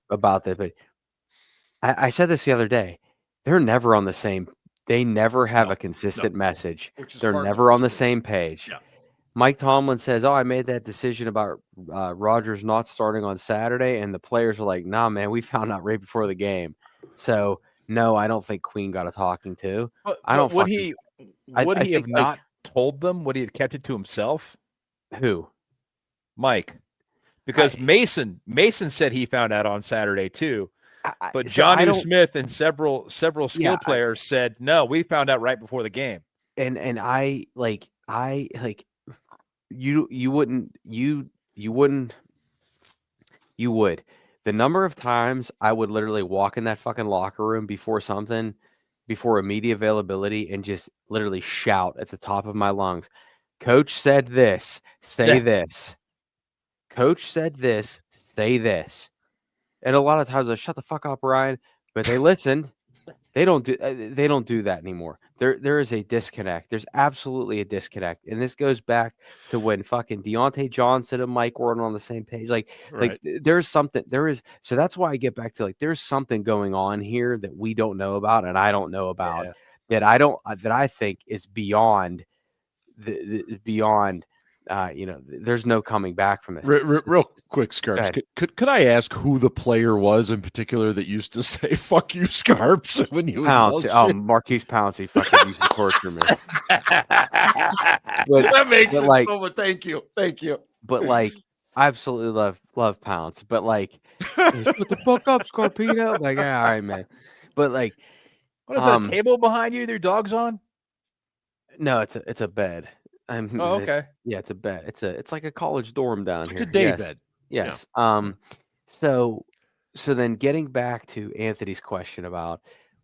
about that. But I said this the other day. They're never on the same. They never have a consistent message. They're never on the same page. Yeah. Mike Tomlin says, I made that decision about Rodgers not starting on Saturday. And the players are like, nah, man, we found out right before the game. So, no, I don't think Queen got a talking to. Would he have not told them? Would he have kept it to himself? Who? Mike. Because Mason said he found out on Saturday too. But Jonnu Smith and several skill players said, no, we found out right before the game. And you would. The number of times I would literally walk in that fucking locker room before media availability and just literally shout at the top of my lungs, Coach said this, say this. Coach said this, say this. And a lot of times I shut the fuck up, Ryan, but they listen. They don't do that anymore. There is a disconnect. There's absolutely a disconnect. And this goes back to when fucking Deontay Johnson and Mike weren't on the same page. Like there's something so that's why I get back to there's something going on here that we don't know about and I don't know about that I think is beyond there's no coming back from this. Real quick, Scarps. Could I ask who the player was in particular that used to say "fuck you, Scarps" when he was Pouncey? Marquise Pouncey fucking used to torture me. That makes it so much. Thank you. But I absolutely love Pounce. But shut the fuck up, Scarpino. All right, man. But what is that table behind you? Your dog's on? No, it's a bed. Okay. It's a bed. It's like a college dorm down here. Like a day bed. Yes. Yeah. So then getting back to Anthony's question about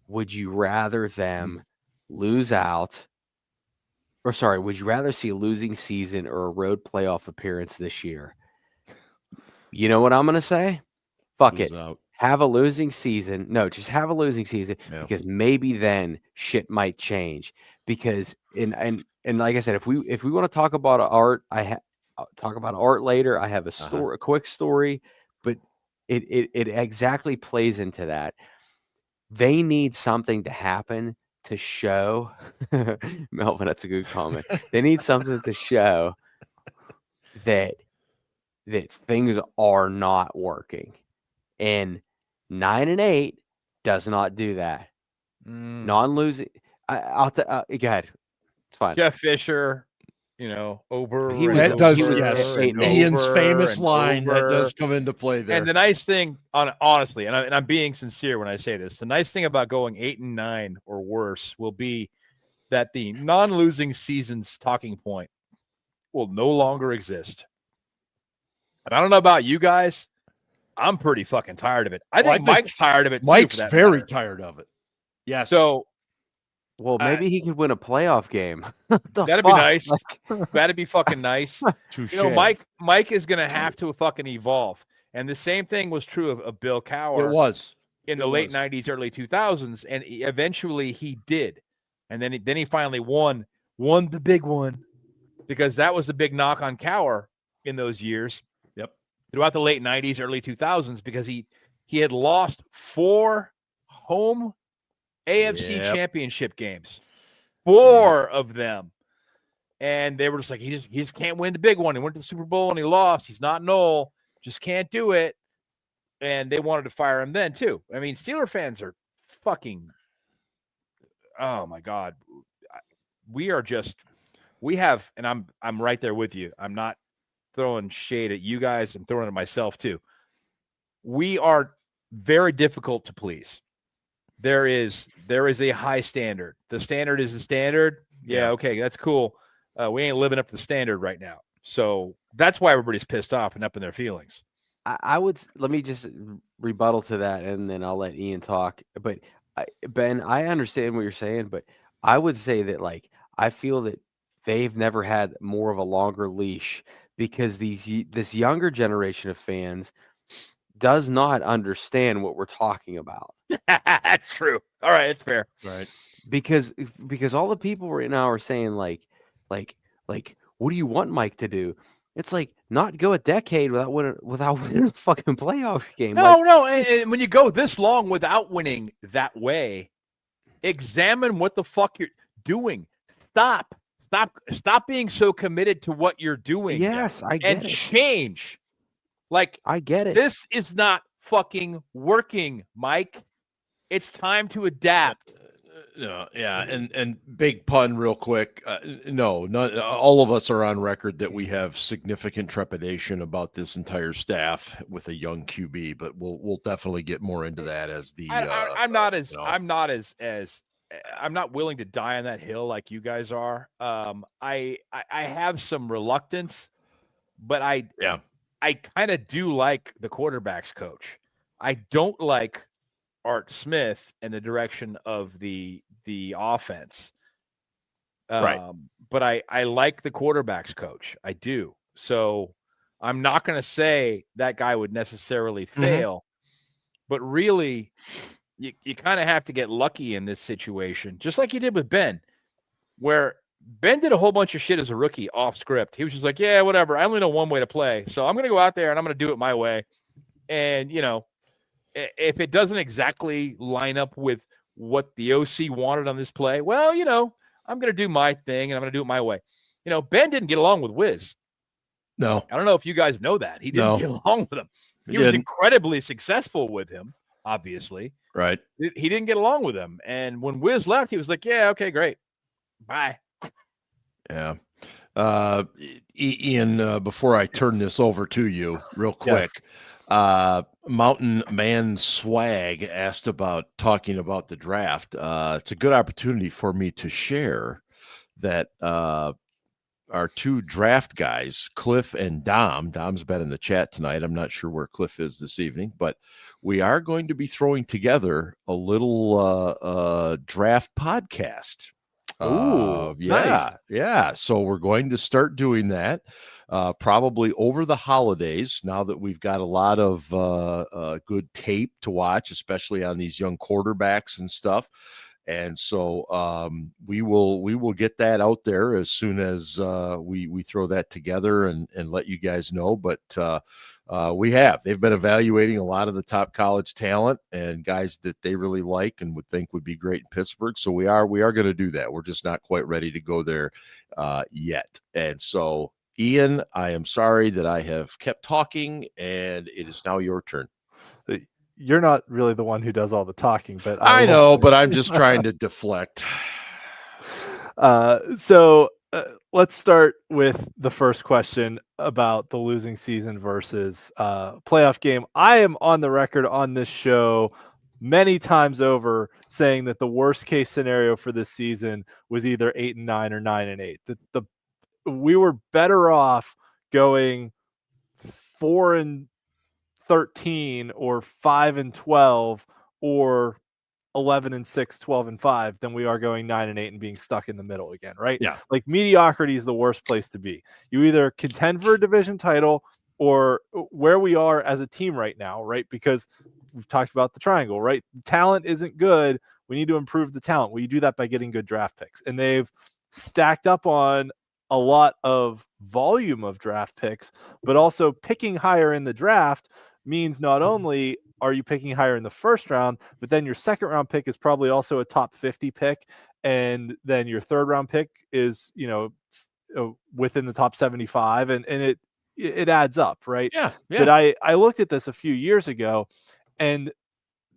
would you rather them lose out would you rather see a losing season or a road playoff appearance this year? You know what I'm going to say? Fuck it. Have a losing season. No, just have a losing season because maybe then shit might change because and like I said, if we want to talk about Art, talk about Art later. I have a quick story, but it exactly plays into that. They need something to happen to show Melvin. That's a good comment. They need something to show that things are not working, and 9-8 does not do that. Non-losing. Go ahead. It's fine. Jeff Fisher, over. Ian's famous line that does come into play there. And the nice thing, honestly, and I'm being sincere when I say this, the nice thing about going 8-9 or worse will be that the non-losing season's talking point will no longer exist. And I don't know about you guys. I'm pretty fucking tired of it. I think Mike's tired of it. Mike's very tired of it. Yes. So Well, maybe he could win a playoff game. That'd be nice. That'd be fucking nice. Touché. You know, Mike is going to have to fucking evolve. And the same thing was true of Bill Cowher. It was. In the late 90s, early 2000s, and eventually he did. And then he finally won the big one, because that was the big knock on Cowher in those years. Yep. Throughout the late 90s, early 2000s, because he had lost 4 home AFC championship games, 4 of them. And they were just like, he just can't win the big one. He went to the Super Bowl and he lost. He's not Noel. Just can't do it. And they wanted to fire him then too. I mean, Steeler fans are fucking, oh my God. We have, and I'm right there with you. I'm not throwing shade at you guys. I'm throwing it at myself too. We are very difficult to please. There is a high standard. The standard is the standard. Yeah. Okay. That's cool. We ain't living up to the standard right now. So that's why everybody's pissed off and up in their feelings. I would let me just rebuttal to that, and then I'll let Ian talk. But Ben, I understand what you're saying, but I would say that, like, I feel that they've never had more of a longer leash, because this younger generation of fans does not understand what we're talking about. That's true. All right, it's fair. Right. Because all the people right now are saying like, what do you want Mike to do? It's like, not go a decade without winning a fucking playoff game. No. And when you go this long without winning that way, examine what the fuck you're doing. Stop being so committed to what you're doing. Yes, I get it. And change. Like, I get it. This is not fucking working, Mike. It's time to adapt. And big pun real quick. No, all of us are on record that we have significant trepidation about this entire staff with a young QB, but we'll definitely get more into that as the. I'm not willing to die on that hill like you guys are. I have some reluctance, but I kind of do like the quarterback's coach. I don't like Art Smith and the direction of the offense. Right. But I like the quarterback's coach. I do. So I'm not going to say that guy would necessarily fail, but really you kind of have to get lucky in this situation, just like you did with Ben, where Ben did a whole bunch of shit as a rookie off script. He was just like, yeah, whatever. I only know one way to play. So I'm going to go out there and I'm going to do it my way. And, you know, if it doesn't exactly line up with what the OC wanted on this play, well, you know, I'm going to do my thing and I'm going to do it my way. You know, Ben didn't get along with Wiz. No. I don't know if you guys know that. He didn't get along with him. He was incredibly successful with him, obviously. Right. He didn't get along with him. And when Wiz left, he was like, yeah, okay, great. Bye. Yeah. Ian, before I turn this over to you real quick, Mountain Man Swag asked about talking about the draft. It's a good opportunity for me to share that our two draft guys, Cliff and Dom's been in the chat tonight. I'm not sure where Cliff is this evening, but we are going to be throwing together a little draft podcast. Nice. Yeah. So we're going to start doing that probably over the holidays, now that we've got a lot of good tape to watch, especially on these young quarterbacks and stuff. And so we will get that out there as soon as we throw that together and let you guys know. But they've been evaluating a lot of the top college talent and guys that they really like and would think would be great in Pittsburgh. So we are going to do that. We're just not quite ready to go there yet. And so, Ian, I am sorry that I have kept talking, and it is now your turn. You're not really the one who does all the talking, but I know, but I'm just trying to deflect. So let's start with the first question about the losing season versus playoff game. I am on the record on this show many times over saying that the worst case scenario for this season was either 8-9 or 9-8. We were better off going 4-13 or 5-12 or 11-6, 12-5 than we are going 9-8 and being stuck in the middle again, right? Yeah. Like mediocrity is the worst place to be. You either contend for a division title or where we are as a team right now, right? Because we've talked about the triangle, right? Talent isn't good. We need to improve the talent. Well, you do that by getting good draft picks. And they've stacked up on a lot of volume of draft picks, but also picking higher in the draft means not only are you picking higher in the first round, but then your second round pick is probably also a top 50 pick. And then your third round pick is, within the top 75. And it adds up, right? Yeah. But I looked at this a few years ago, and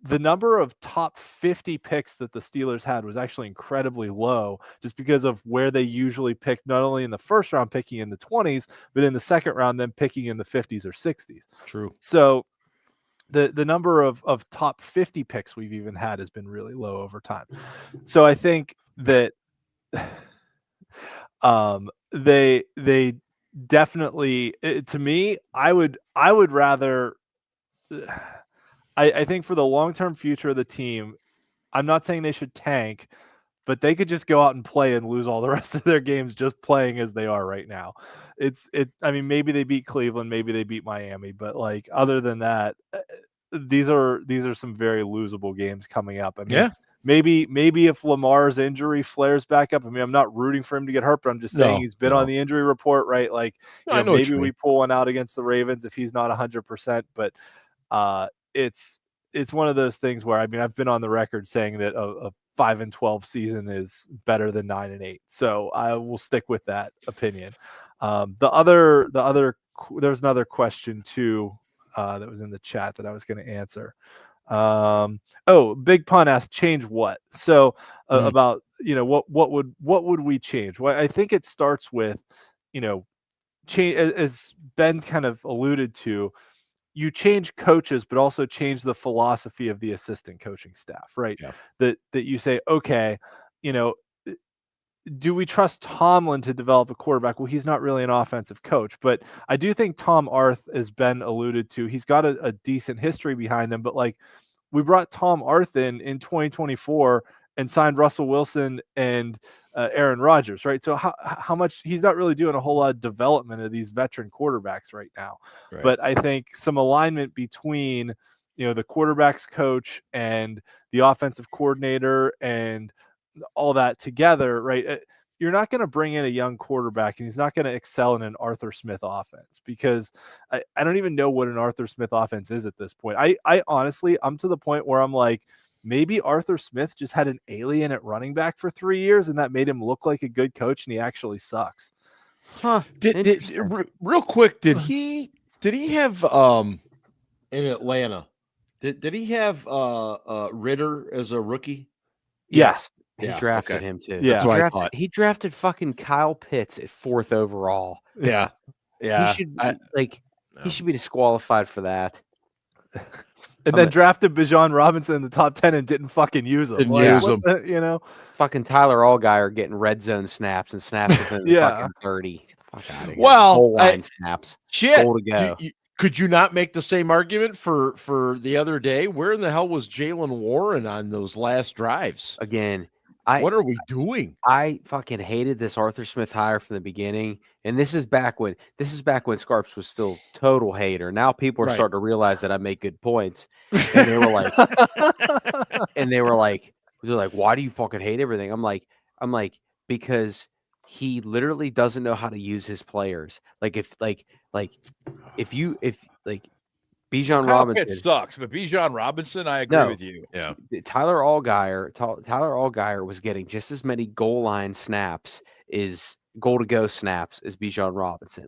the number of top 50 picks that the Steelers had was actually incredibly low, just because of where they usually pick, not only in the first round picking in the 20s, but in the second round then picking in the 50s or 60s. True. So the number of top 50 picks we've even had has been really low over time. So I think that they definitely, to me, I would rather, I think for the long-term future of the team, I'm not saying they should tank, but they could just go out and play and lose all the rest of their games just playing as they are right now. I mean, maybe they beat Cleveland, maybe they beat Miami, but like other than that, these are some very losable games coming up. I mean, maybe if Lamar's injury flares back up, I mean, I'm not rooting for him to get hurt, but I'm just saying he's been on the injury report, right? Like, maybe we pull one out against the Ravens if he's not 100%, but it's one of those things where, I mean, I've been on the record saying that a 5-12 season is better than 9-8. So I will stick with that opinion. There's another question too that was in the chat that I was going to answer. Big Pun asked, change what? So about, what would we change? Well, I think it starts with, change, as Ben kind of alluded to. You change coaches, but also change the philosophy of the assistant coaching staff, right? Yeah. That you say, okay, do we trust Tomlin to develop a quarterback? Well, he's not really an offensive coach, but I do think Tom Arth, as Ben alluded to, he's got a decent history behind him. But like, we brought Tom Arth in 2024 and signed Russell Wilson and Aaron Rodgers, right? So how much, he's not really doing a whole lot of development of these veteran quarterbacks right now. Right. But I think some alignment between, the quarterbacks coach and the offensive coordinator and all that together, right? You're not going to bring in a young quarterback and he's not going to excel in an Arthur Smith offense, because I don't even know what an Arthur Smith offense is at this point. I honestly, I'm to the point where I'm like, maybe Arthur Smith just had an alien at running back for 3 years and that made him look like a good coach and he actually sucks. Huh. Real quick, did he have in Atlanta, did he have Ritter as a rookie? Yes. He drafted him too. Yeah, that's what I thought. He drafted fucking Kyle Pitts at 4th overall. Yeah. He should be disqualified for that. And then drafted Bijan Robinson in the top 10 and didn't fucking use him. Fucking Tyler Allgeier getting red zone snaps and snaps within the fucking 30. Fuck out of here. Well, goal line snaps. Shit. Goal to go. Could you not make the same argument for the other day? Where in the hell was Jalen Warren on those last drives? Again, what are we doing? I fucking hated this Arthur Smith hire from the beginning. And this is back when Scarps was still total hater. Now people are starting to realize that I make good points. And they were like, why do you fucking hate everything? I'm like, because he literally doesn't know how to use his players. If Bijan Robinson sucks, but Bijan Robinson, I agree with you. Yeah, Tyler Allgeier was getting just as many goal line snaps as goal to go snaps as Bijan Robinson.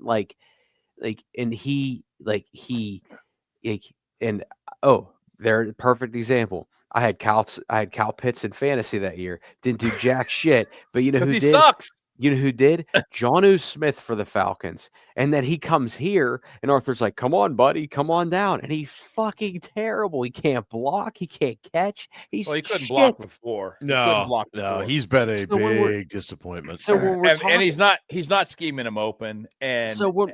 They're perfect example. I had Cal Pitts in fantasy that year. Didn't do jack shit, but you know who did? Sucks. You know who did? Jonnu Smith for the Falcons. And then he comes here, and Arthur's like, come on, buddy, come on down. And he's fucking terrible. He can't block. He can't catch. He couldn't block before. He's been a big disappointment. So and he's not scheming him open. And so when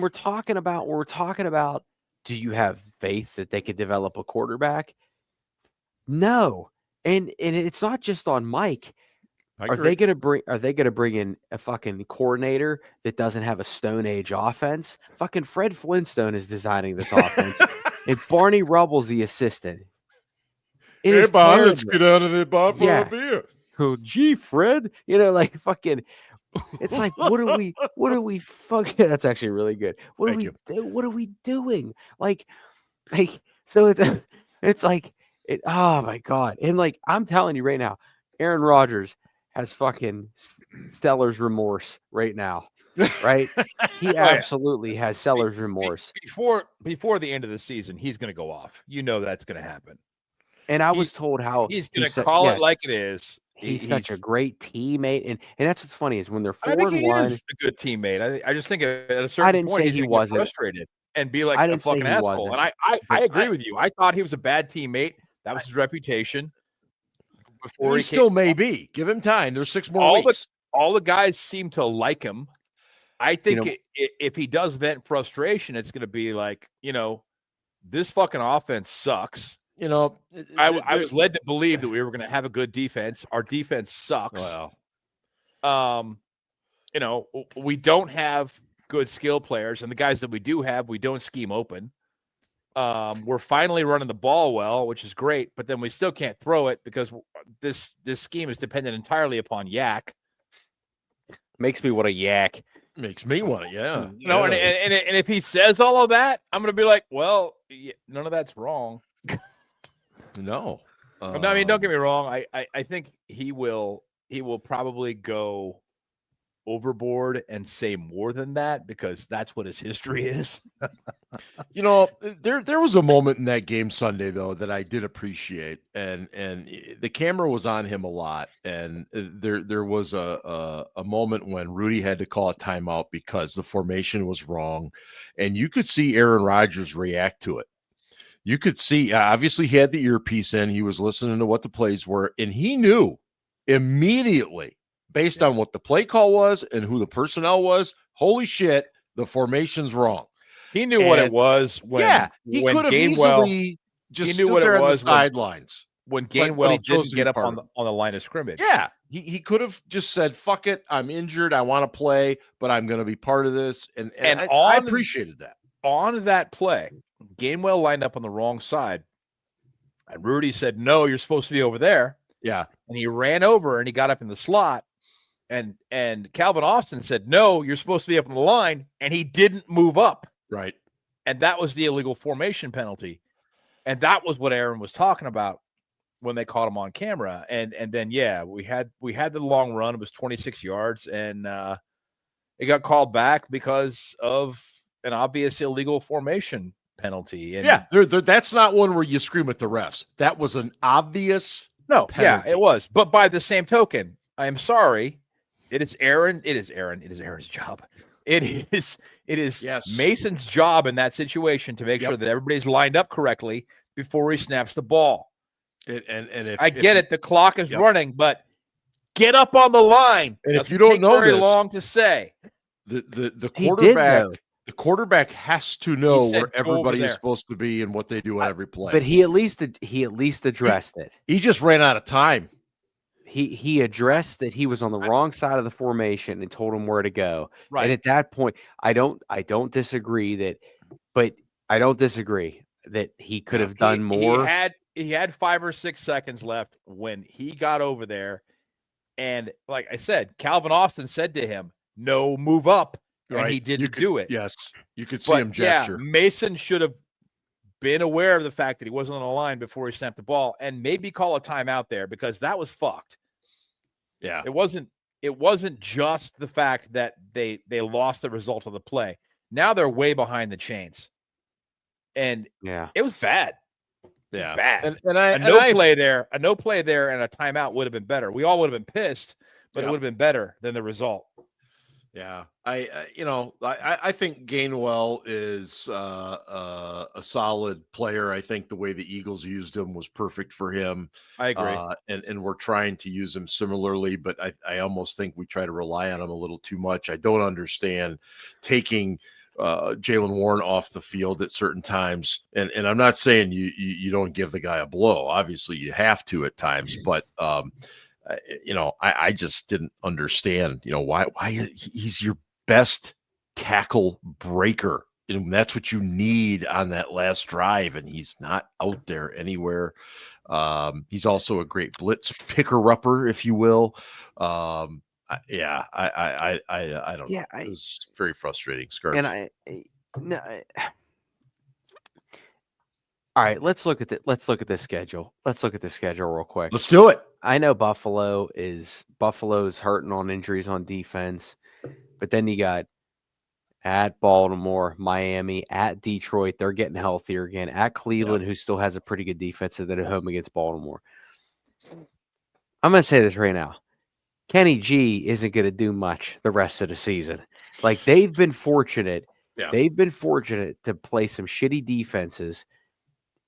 we're talking about, do you have faith that they could develop a quarterback? No. And it's not just on Mike. Are they gonna bring in a fucking coordinator that doesn't have a Stone Age offense? Fucking Fred Flintstone is designing this offense, and Barney Rubble's the assistant. Hey, Bob, let's get out of there, Bob, for a beer. Oh, gee, Fred, like fucking. It's like, what are we fucking? That's actually really good. What are we doing? Like, so it's like it. Oh my god! And like, I'm telling you right now, Aaron Rodgers has fucking seller's remorse right now, right? He absolutely has seller's remorse. Before the end of the season, he's going to go off. That's going to happen. And I was told how he's going to call it like it is. He's such a great teammate, and that's what's funny is when they're 4-1. I think he is a good teammate. I just think at a certain point he's going to get frustrated and be like a fucking asshole. And I agree with you. I thought he was a bad teammate. That was his reputation. Before he still may be. Give him time. There's 6 more weeks. All the guys seem to like him. I think if he does vent frustration, it's going to be like, this fucking offense sucks. I was led to believe that we were going to have a good defense. Our defense sucks. Well, we don't have good skill players, and the guys that we do have, we don't scheme open. We're finally running the ball well, which is great, but then we still can't throw it because this scheme is dependent entirely upon yak. Makes me want to yak. Makes me want to, yeah. And if he says all of that, I'm going to be like, well, none of that's wrong. No. I mean, don't get me wrong. I think he will probably go overboard and say more than that because that's what his history is. There was a moment in that game Sunday though that I did appreciate, and the camera was on him a lot, and there was a moment when Rudy had to call a timeout because the formation was wrong, and you could see Aaron Rodgers react to it. You could see, obviously he had the earpiece in, he was listening to what the plays were, and he knew immediately based on what the play call was and who the personnel was, holy shit, the formation's wrong. He knew what it was when he could have easily just stood there on the sidelines. When Gainwell didn't get up on the line of scrimmage. Yeah, he could have just said, fuck it, I'm injured, I want to play, but I'm going to be part of this. And I appreciated that. On that play, Gainwell lined up on the wrong side, and Rudy said, no, you're supposed to be over there. Yeah. And he ran over and he got up in the slot, and Calvin Austin said, no, you're supposed to be up on the line, and he didn't move up. Right. And that was the illegal formation penalty. And that was what Aaron was talking about when they caught him on camera. And then, we had the long run. It was 26 yards, and it got called back because of an obvious illegal formation penalty. And that's not one where you scream at the refs. That was an obvious penalty. Yeah, it was. But by the same token, I am sorry. It is Aaron's job. It is Mason's job in that situation to make sure that everybody's lined up correctly before he snaps the ball. I get it, the clock is running, but get up on the line. And if you don't know very long to say, the quarterback has to know where everybody is supposed to be and what they do at every play. But he at least addressed it. He just ran out of time. He addressed that he was on the wrong side of the formation and told him where to go. Right. And at that point, I don't disagree that he could have done more. He had 5 or 6 seconds left when he got over there. And like I said, Calvin Austin said to him, no, move up. And he didn't do it. Yes. You could see him gesture. Yeah, Mason should have been aware of the fact that he wasn't on the line before he snapped the ball and maybe call a timeout there because that was fucked. Yeah. It wasn't just the fact that they lost the result of the play. Now they're way behind the chains. And it was bad. Yeah. Bad. A no play there and a timeout would have been better. We all would have been pissed, but it would have been better than the result. Yeah, I think Gainwell is a solid player. I think the way the Eagles used him was perfect for him. I agree. And we're trying to use him similarly, but I almost think we try to rely on him a little too much. I don't understand taking Jaylen Warren off the field at certain times. And I'm not saying you don't give the guy a blow. Obviously, you have to at times. But, I just didn't understand, why he's your best tackle breaker. And that's what you need on that last drive. And he's not out there anywhere. He's also a great blitz picker-upper, if you will. I don't know. It was very frustrating. Scarps. And all right, let's look at the schedule. Let's look at the schedule real quick. Let's do it. I know Buffalo's hurting on injuries on defense, but then you got at Baltimore, Miami, at Detroit. They're getting healthier again. At Cleveland, who still has a pretty good defense, and then at home against Baltimore. I'm going to say this right now. Kenny G isn't going to do much the rest of the season. Like, they've been fortunate. Yeah. They've been fortunate to play some shitty defenses.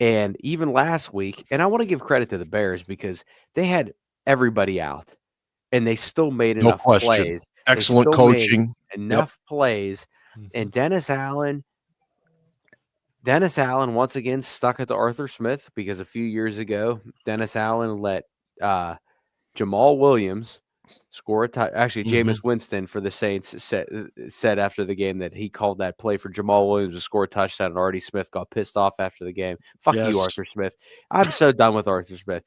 And even last week, and I want to give credit to the Bears because they had everybody out, and they still made enough plays. Excellent coaching. Enough plays. And Dennis Allen once again stuck at the Arthur Smith because a few years ago, Dennis Allen let Jamal Williams score a touchdown. Actually, Jameis Winston for the Saints said after the game that he called that play for Jamal Williams to score a touchdown, and Artie Smith got pissed off after the game. Fuck you, Arthur Smith. I'm so done with Arthur Smith.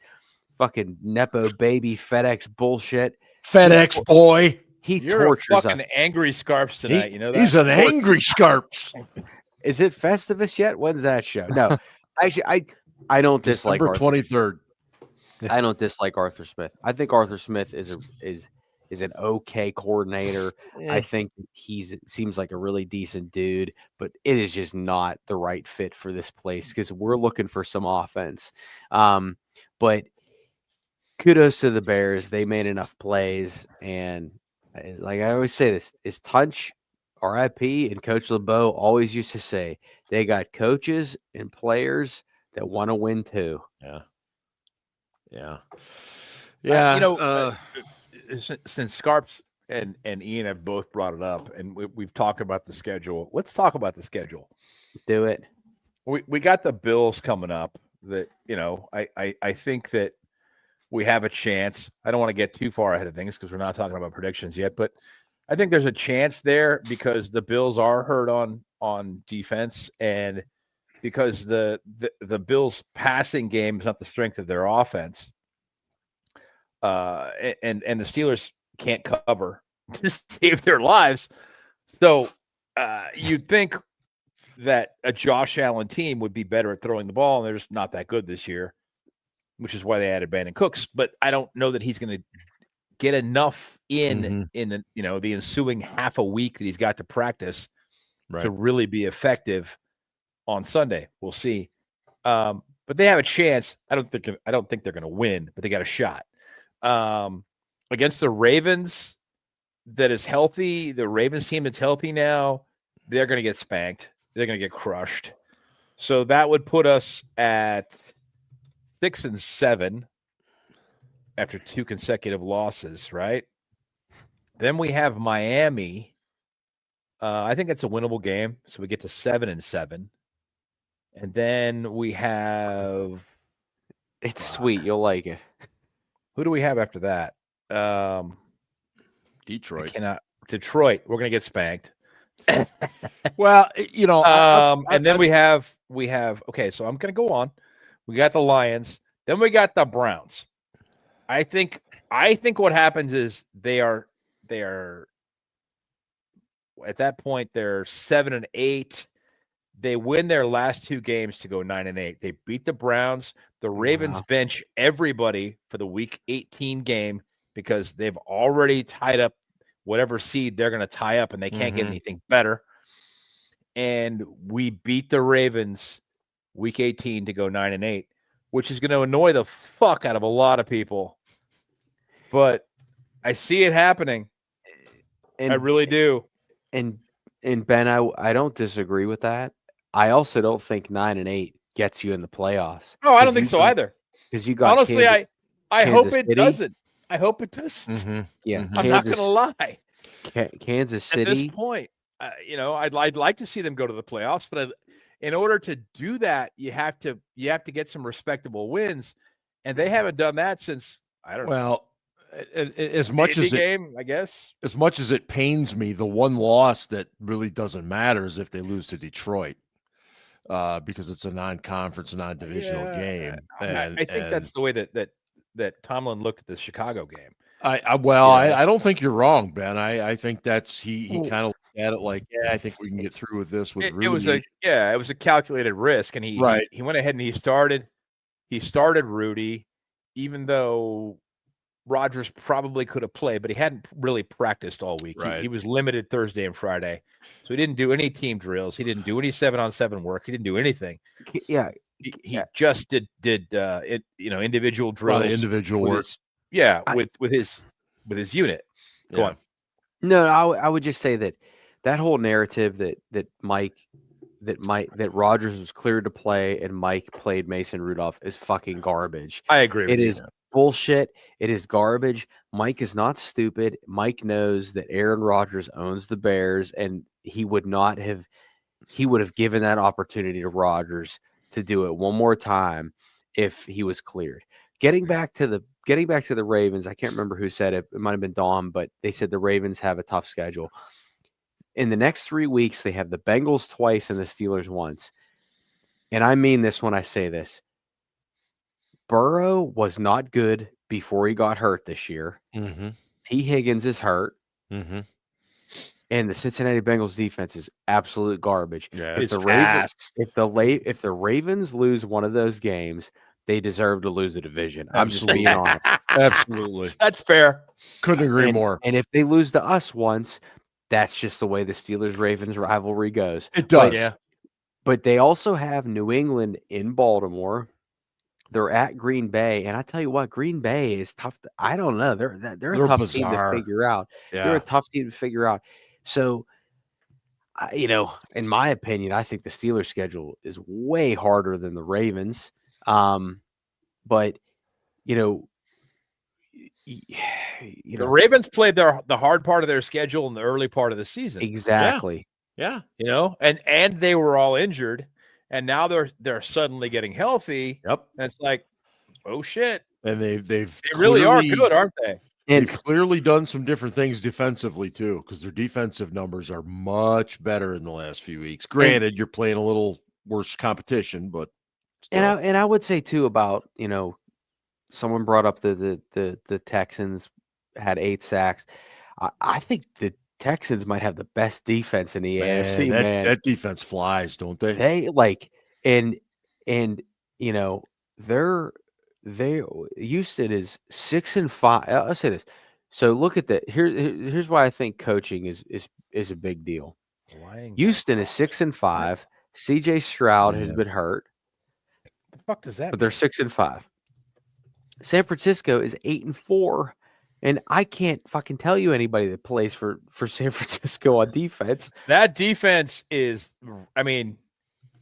Fucking Nepo baby FedEx bullshit. FedEx boy. You're tortures a fucking us. Angry Scarps tonight. You know that? He's an angry Scarps. Is it Festivus yet? When's that show? No, actually, I don't dislike December 23rd. I don't dislike Arthur Smith. I think Arthur Smith is an okay coordinator. I think seems like a really decent dude, but it is just not the right fit for this place because we're looking for some offense. But kudos to the Bears. They made enough plays, and like I always say this, is Tunch, RIP, and Coach LeBeau always used to say, they got coaches and players that want to win too. Yeah. Since Scarps and Ian have both brought it up, and we've talked about the schedule, let's talk about the schedule. Do it. We got the Bills coming up that, I think that we have a chance. I don't want to get too far ahead of things because we're not talking about predictions yet, but I think there's a chance there because the Bills are hurt on defense, and because the Bills' passing game is not the strength of their offense, and the Steelers can't cover to save their lives. So you'd think that a Josh Allen team would be better at throwing the ball, and they're just not that good this year, which is why they added Brandon Cooks. But I don't know that he's going to get enough in the the ensuing half a week that he's got to practice to really be effective on Sunday. We'll see. But they have a chance. I don't think they're going to win, but they got a shot. Against the Ravens that is healthy, the Ravens team that's healthy now, they're going to get spanked. They're going to get crushed. So that would put us at 6-7 after 2 consecutive losses, right? Then we have Miami. I think it's a winnable game, so we get to 7-7. And then we have... It's sweet. You'll like it. Who do we have after that? Detroit. Detroit. We're going to get spanked. Well, and then we have. Okay, so I'm going to go on. We got the Lions. Then we got the Browns. I think what happens is they are at that point they're 7-8. They win their last 2 games to go 9-8. They beat the Browns. The Ravens bench everybody for the Week 18 game because they've already tied up whatever seed they're going to tie up, and they can't get anything better. And we beat the Ravens Week 18 to go 9-8, which is going to annoy the fuck out of a lot of people. But I see it happening. And I really do. And Ben, I don't disagree with that. I also don't think 9-8 gets you in the playoffs. No, I don't think so either. Because you got honestly, I hope it doesn't. I hope it doesn't. Yeah, I'm not going to lie. Kansas City at this point. I'd like to see them go to the playoffs, but in order to do that, you have to get some respectable wins, and they haven't done that since I don't know. Well, as much as game, I guess. As much as it pains me, the one loss that really doesn't matter is if they lose to Detroit, because it's a non-conference, non-divisional game. And I think that's the way that Tomlin looked at the Chicago game. I don't think you're wrong, Ben. I think that's he kind of looked at it like, yeah, I think we can get through with this with Rudy. It was a calculated risk, and he went ahead and he started Rudy, even though Rodgers probably could have played, but he hadn't really practiced all week. Right. He was limited Thursday and Friday, so he didn't do any team drills. He didn't do any 7-on-7 work. He didn't do anything. Yeah, he just did individual drills, individual work. With his unit. Go on. No, I would just say that whole narrative that Rodgers was cleared to play and Mike played Mason Rudolph is fucking garbage. I agree. It is bullshit. It is garbage. Mike is not stupid. Mike knows that Aaron Rodgers owns the Bears, and he would have given that opportunity to Rodgers to do it one more time if he was cleared. Getting back to the Ravens, I can't remember who said it. It might have been Dom, but they said the Ravens have a tough schedule. In the next 3 weeks, they have the Bengals twice and the Steelers once. And I mean this when I say this. Burrow was not good before he got hurt this year. Mm-hmm. T. Higgins is hurt. Mm-hmm. And the Cincinnati Bengals defense is absolute garbage. Yeah, if the Ravens lose one of those games, they deserve to lose the division. I'm just being honest. Absolutely. That's fair. Couldn't agree more. And if they lose to us once, that's just the way the Steelers-Ravens rivalry goes. It does. But they also have New England in Baltimore. They're at Green Bay. And I tell you what, Green Bay is tough. I don't know. They're a tough team to figure out. Yeah. They're a tough team to figure out. So, in my opinion, I think the Steelers' schedule is way harder than the Ravens. But the Ravens played the hard part of their schedule in the early part of the season. Exactly. Yeah. And they were all injured, and now they're suddenly getting healthy. Yep. And it's like, oh shit. And they really are good, aren't they? And they've clearly done some different things defensively too, because their defensive numbers are much better in the last few weeks. Granted, you're playing a little worse competition, but still. And I would say too about, someone brought up the Texans had 8 sacks. I think the Texans might have the best defense in the AFC, man. That defense flies, don't they? Houston is 6-5. I'll say this. So look at that. Here's why I think coaching is a big deal. Houston is 6-5. CJ Stroud has been hurt. The fuck does that But they're 6-5. San Francisco is 8-4. And I can't fucking tell you anybody that plays for San Francisco on defense. That defense is,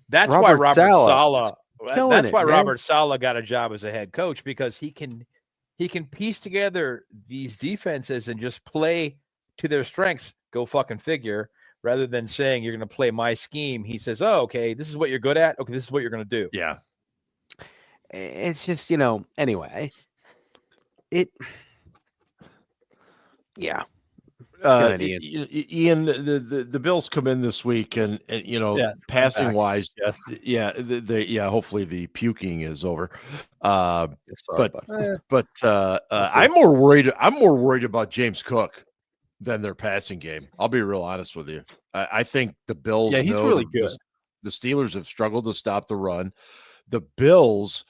that's why Robert Saleh. That's why Robert Saleh got a job as a head coach, because he can piece together these defenses and just play to their strengths. Go fucking figure. Rather than saying you're going to play my scheme, he says, "Oh, okay, this is what you're good at. Okay, this is what you're going to do." Yeah. It's just anyway. Yeah. Ian, the Bills come in this week, and passing wise, hopefully the puking is over. I'm more worried about James Cook than their passing game. I'll be real honest with you. I think the Bills. Yeah, he's really good. The Steelers have struggled to stop the run. The Bills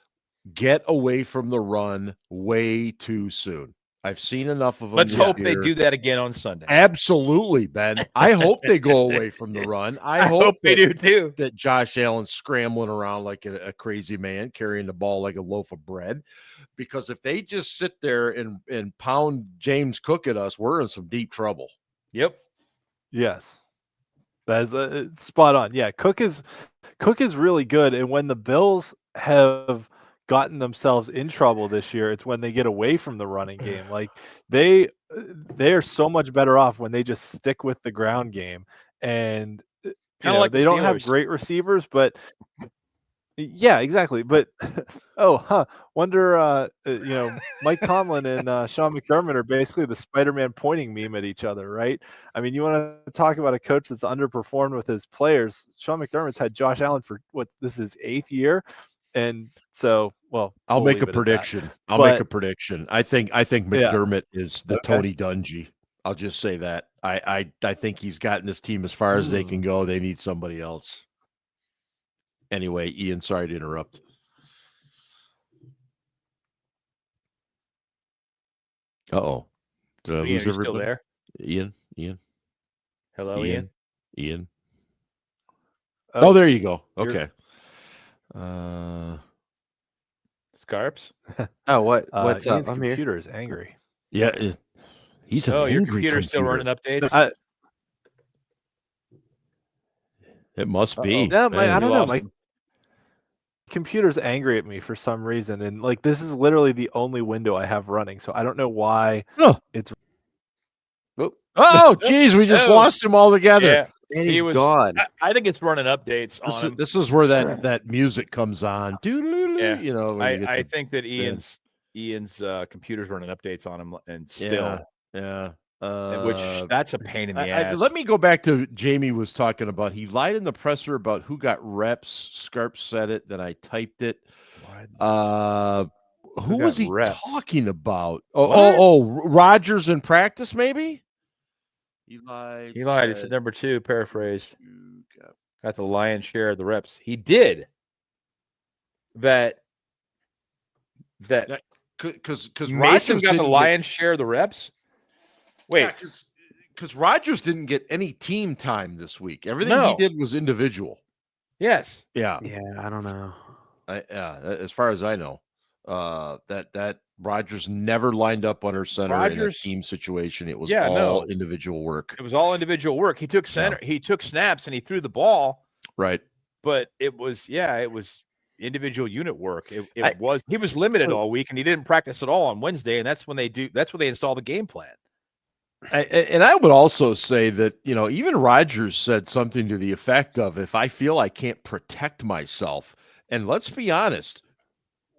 get away from the run way too soon. I've seen enough of them. Let's hope they do that again on Sunday. Absolutely, Ben. I hope they go away from the run. I hope they do too. That Josh Allen's scrambling around like a crazy man, carrying the ball like a loaf of bread. Because if they just sit there and pound James Cook at us, we're in some deep trouble. Yep. Yes. That's spot on. Yeah, Cook is really good. And when the Bills have gotten themselves in trouble this year, it's when they get away from the running game. Like they are so much better off when they just stick with the ground game and Kinda like the they don't have Steelers. great receivers, but yeah, exactly. But wonder Mike Tomlin and Sean McDermott are basically the Spider-Man pointing meme at each other, right? I mean, you want to talk about a coach that's underperformed with his players. Sean McDermott's had Josh Allen for this is his 8th year, and so I'll we'll make leave a it at that. prediction. I'll But- make a prediction. I think McDermott is the Okay. Tony Dungy. I'll just say that. I think he's gotten this team as far as they can go. They need somebody else. Anyway, Ian, sorry to interrupt. Uh-oh. Did I Ian, lose are you still everybody? there? Ian? Hello, Ian. Ian? Oh, Oh, there you go. you're- Okay. Scarps. Oh, what's Ian's up? I'm here. computer is angry. Yeah, he's an Oh, your angry computer's still running updates. It must be. No, Man, I don't know. lost My him. computer's angry at me for some reason, and like this is literally the only window I have running, so I don't know why Oh. it's. Oh, geez, we just Oh. lost him altogether. Yeah, And he he's was gone. I think it's running updates on him. This is where that music comes on. Yeah. You know, when you get I the- think that Ian's computer's running updates on him, and still, yeah. which that's a pain in the ass. Let me go back to Jamie was talking about. He lied in the presser about who got reps. Scarp said it, then I typed it. Who got was he reps? talking about? What? Rogers in practice, maybe? He lied. He lied. He said number 2, paraphrased. Got the lion's share of the reps. He did. That Because Mason got the lion's share of the reps. Wait, because Rogers didn't get any team time this week. Everything No. he did was individual. yes. Yeah. Yeah, I don't know. As far as I know, that Rogers never lined up under center in a team situation. It was all individual work. It was all individual work. He took center. He took snaps and he threw the ball. Right. But it was individual unit work. He was limited all week, and he didn't practice at all on Wednesday. And that's when they install the game plan. And I would also say that, even Rogers said something to the effect of, if I feel I can't protect myself, and let's be honest,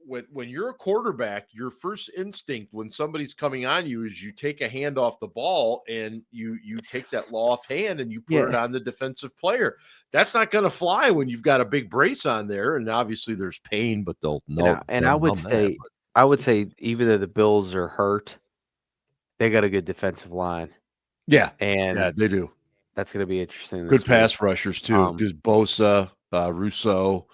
when you're a quarterback, your first instinct when somebody's coming on you is you take a hand off the ball and you take that loft hand and you put it on the defensive player. That's not going to fly when you've got a big brace on there, and obviously there's pain, but they'll know. And I would say even though the Bills are hurt, they got a good defensive line. Yeah, and they do. That's going to be interesting. Good pass rushers too. Because Bosa, Rousseau.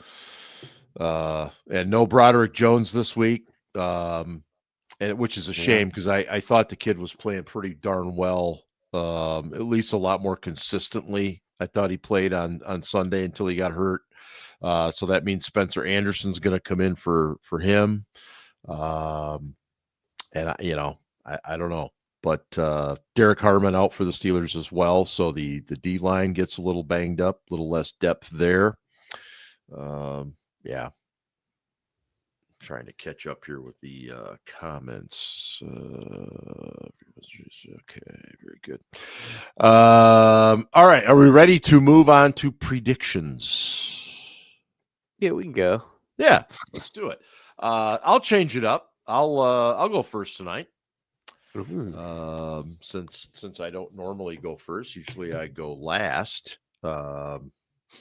And no Broderick Jones this week, which is a shame because I thought the kid was playing pretty darn well, at least a lot more consistently. I thought he played on Sunday until he got hurt. So that means Spencer Anderson's going to come in for him. And I don't know, but Derek Harmon out for the Steelers as well. So the D line gets a little banged up, a little less depth there. Yeah. Trying to catch up here with the comments. Okay, very good. All right. Are we ready to move on to predictions? Yeah, we can go. Yeah, let's do it. I'll change it up. I'll go first tonight. Since I don't normally go first, usually I go last.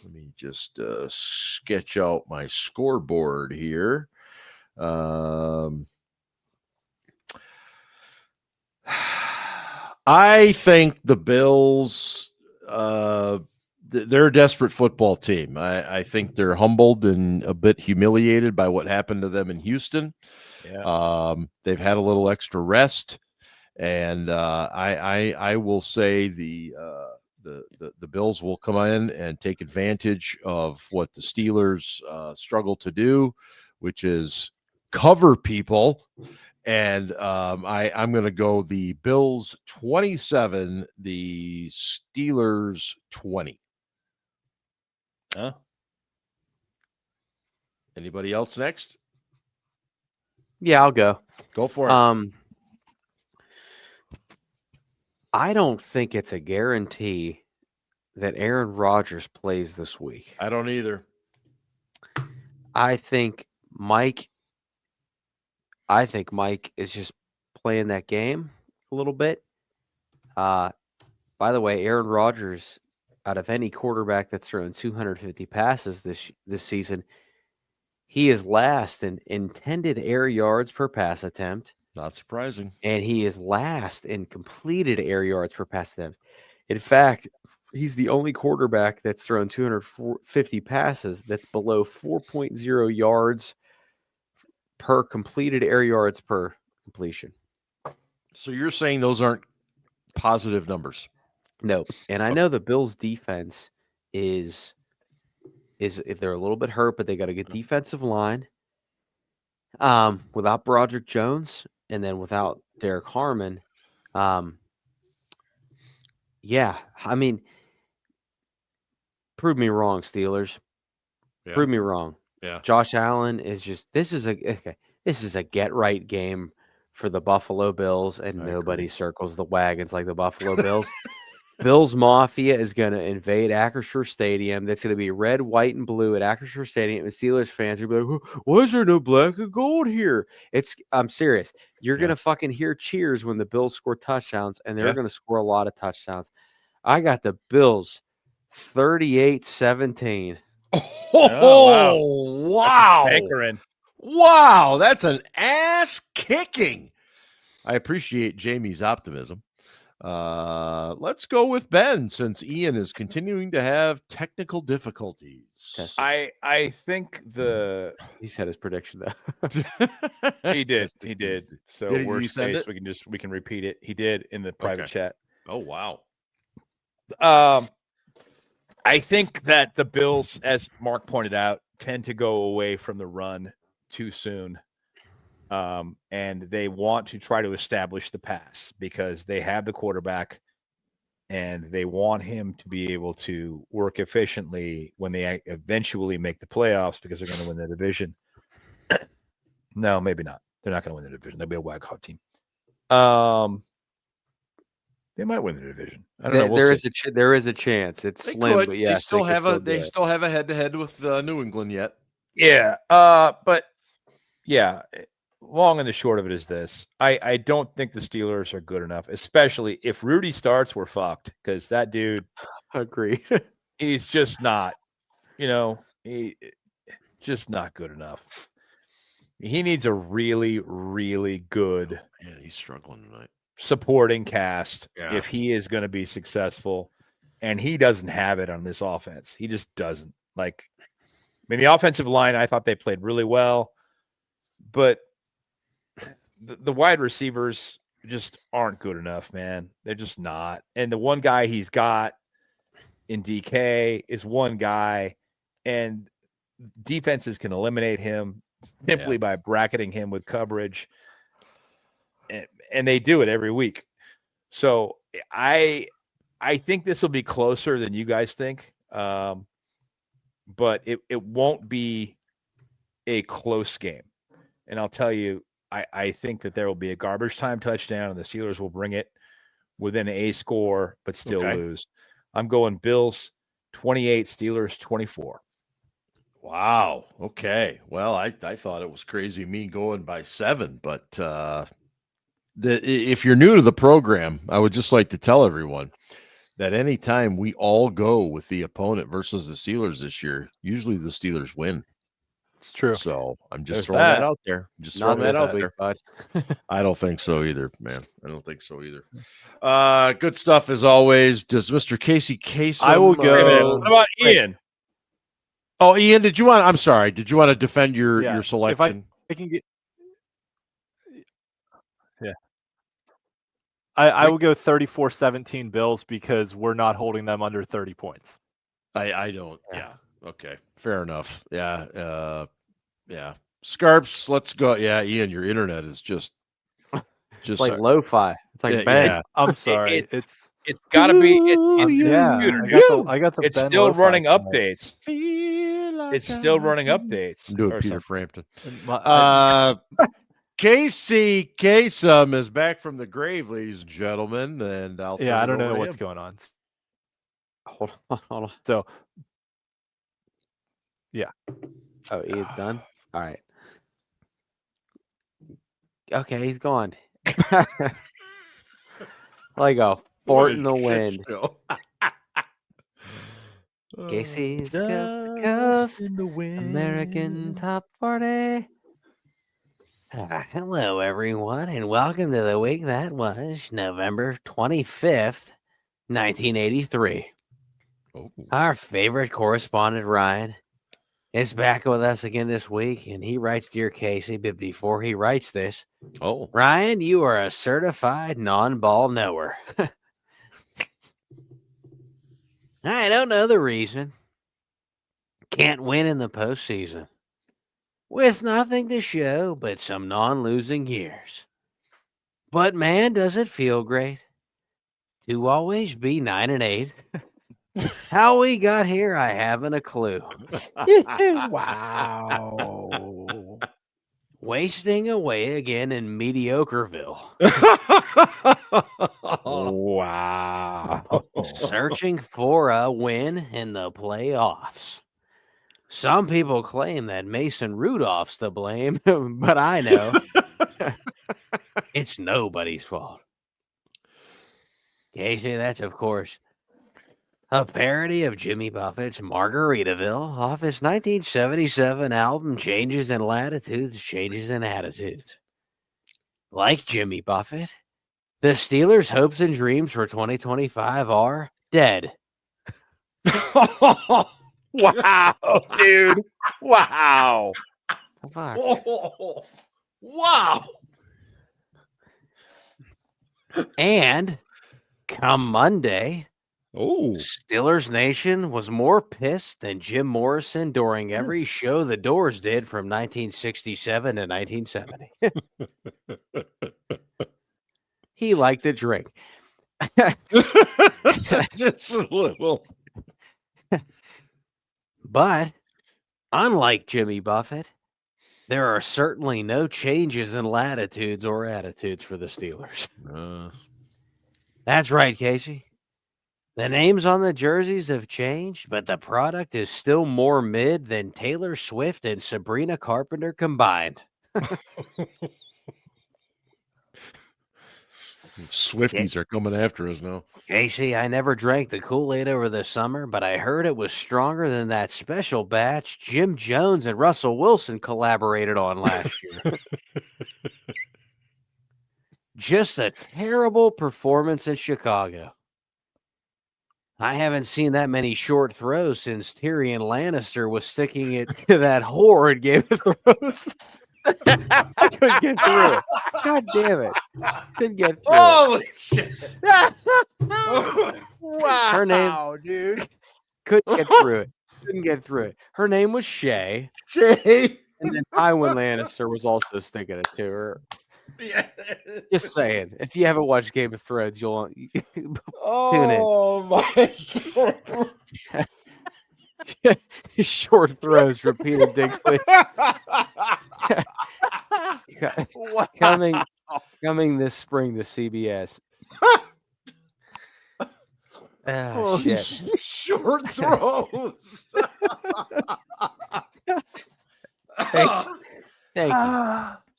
Let me just sketch out my scoreboard here. I think the Bills, they're a desperate football team. I think they're humbled and a bit humiliated by what happened to them in Houston. Yeah. They've had a little extra rest, and I will say the Bills will come in and take advantage of what the Steelers struggle to do, which is cover people. And I'm going to go the Bills 27, the Steelers 20. Huh? Anybody else next? Yeah, I'll go. Go for it. I don't think it's a guarantee that Aaron Rodgers plays this week. I don't either. I think Mike is just playing that game a little bit. By the way, Aaron Rodgers, out of any quarterback that's thrown 250 passes this season, he is last in intended air yards per pass attempt. Not surprising. And he is last in completed air yards per pass attempt. In fact, he's the only quarterback that's thrown 250 passes that's below 4.0 yards per completed air yards per completion. So you're saying those aren't positive numbers? No. And I know the Bills' defense is if they're a little bit hurt, but they got a good defensive line. Without Broderick Jones and then without Derek Harmon, yeah, I mean, prove me wrong, Steelers. Yeah. Prove me wrong. Yeah. Josh Allen is just this is a get right game for the Buffalo Bills, and nobody circles the wagons like the Buffalo Bills. Bills Mafia is going to invade Acrisure Stadium. That's going to be red, white, and blue at Acrisure Stadium. And Steelers fans are going to be like, why is there no black and gold here? I'm serious. You're going to fucking hear cheers when the Bills score touchdowns, and they're going to score a lot of touchdowns. I got the Bills 38-17. Oh, wow. That's wow. That's an ass kicking. I appreciate Jamie's optimism. Let's go with Ben, since Ian is continuing to have technical difficulties. I think he said his prediction though. he did. So worst case, it? we can repeat it. He did in the private chat. Oh wow. I think that the Bills, as Mark pointed out, tend to go away from the run too soon. And they want to try to establish the pass because they have the quarterback and they want him to be able to work efficiently when they eventually make the playoffs because they're going to win the division. No, maybe not. They're not going to win the division. They'll be a wild card team. They might win the division. I don't know. There is a chance. It's slim, but yeah, they still have a head-to-head with New England yet. Yeah. But yeah. Long and the short of it is this. I don't think the Steelers are good enough, especially if Rudy starts, we're fucked because that dude. Agree. He's just not, just not good enough. He needs a really, really good. Man, he's struggling tonight. Supporting cast if he is going to be successful, and he doesn't have it on this offense. He just doesn't. The offensive line, I thought they played really well, but the wide receivers just aren't good enough, man. They're just not. And the one guy he's got in DK is one guy, and defenses can eliminate him simply by bracketing him with coverage. And they do it every week. So I think this will be closer than you guys think. But it won't be a close game. And I'll tell you, I think that there will be a garbage time touchdown, and the Steelers will bring it within a score, but still lose. I'm going Bills 28, Steelers 24. Wow. Okay. Well, I thought it was crazy me going by 7, but if you're new to the program, I would just like to tell everyone that anytime we all go with the opponent versus the Steelers this year, usually the Steelers win. It's true. So I'm just throwing that out there. I don't think so either, man. I don't think so either. Good stuff as always. Does Mr. Casey Kasem? I will go. What about Ian? Oh, Ian, did you want to defend your selection? If I can get. Yeah. I will go 34-17 Bills because we're not holding them under 30 points. I don't. Yeah. Okay. Fair enough. Yeah. Yeah. Scarps, let's go. Yeah, Ian, your internet is just like lo-fi. It's like bang. Yeah. I'm sorry. It's got to be. I got the. It's still running updates. It's still running updates. I'm doing Peter Frampton. Casey Kasem is back from the grave, ladies and gentlemen, and I don't know what's going on. Hold on. So, yeah. Oh, Ian's done? All right. Okay, he's gone. Like a fart in the wind. Casey's coast to coast, in the wind. American Top 40. Hello, everyone, and welcome to the week that was November 25th, 1983. Oh. Our favorite correspondent, Ryan, is back with us again this week, and he writes, Dear Casey, but before he writes this, Ryan, you are a certified non-ball knower. I don't know the reason. Can't win in the postseason. With nothing to show but some non-losing years. But man, does it feel great to always be 9-8. How we got here, I haven't a clue. Wow. Wasting away again in Mediocreville. Wow. Searching for a win in the playoffs. Some people claim that Mason Rudolph's to blame, but I know it's nobody's fault. Casey, that's, of course, a parody of Jimmy Buffett's Margaritaville off his 1977 album Changes in Latitudes, Changes in Attitudes. Like Jimmy Buffett, the Steelers' hopes and dreams for 2025 are dead. Wow, dude. Wow. Fuck. Oh, wow. And come Monday, Steelers Nation was more pissed than Jim Morrison during every show the Doors did from 1967 to 1970. He liked to drink. Just a little. But unlike Jimmy Buffett, there are certainly no changes in latitudes or attitudes for the Steelers. That's right, Casey. The names on the jerseys have changed, but the product is still more mid than Taylor Swift and Sabrina Carpenter combined. Swifties are coming after us now. Casey, I never drank the Kool-Aid over the summer, but I heard it was stronger than that special batch Jim Jones and Russell Wilson collaborated on last year. Just a terrible performance in Chicago. I haven't seen that many short throws since Tyrion Lannister was sticking it to that whore in Game of Thrones. I couldn't get through it. God damn it. Couldn't get through Holy shit. Wow, Her name, dude. couldn't get through it. Couldn't get through it. Her name was Shay. Shay. And then Tywin Lannister was also sticking it to her. Yeah. Just saying. If you haven't watched Game of Thrones, you'll tune in. Oh my God. Short throws repeatedly. Coming this spring to CBS. Shit. Short throws.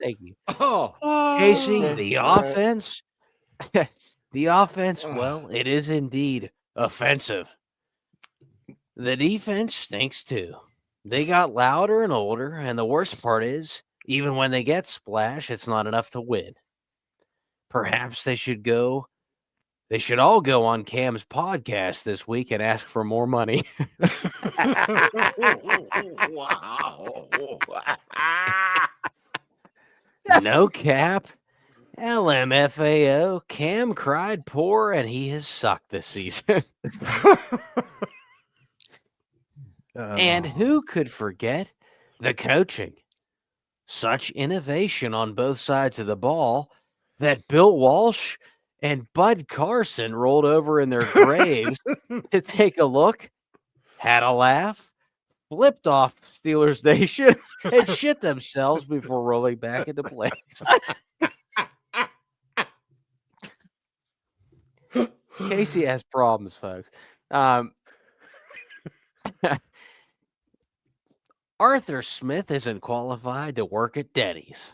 Thank you. Oh, Casey, the offense. The offense, well, it is indeed offensive. The defense stinks too. They got louder and older, and the worst part is, even when they get splash, it's not enough to win. Perhaps they should all go on Cam's podcast this week and ask for more money. wow. No cap. LMFAO. Cam cried poor, and he has sucked this season. And who could forget the coaching? Such innovation on both sides of the ball that Bill Walsh and Bud Carson rolled over in their graves to take a look, had a laugh, flipped off Steelers Nation, and shit themselves before rolling back into place. Casey has problems, folks. Arthur Smith isn't qualified to work at Denny's.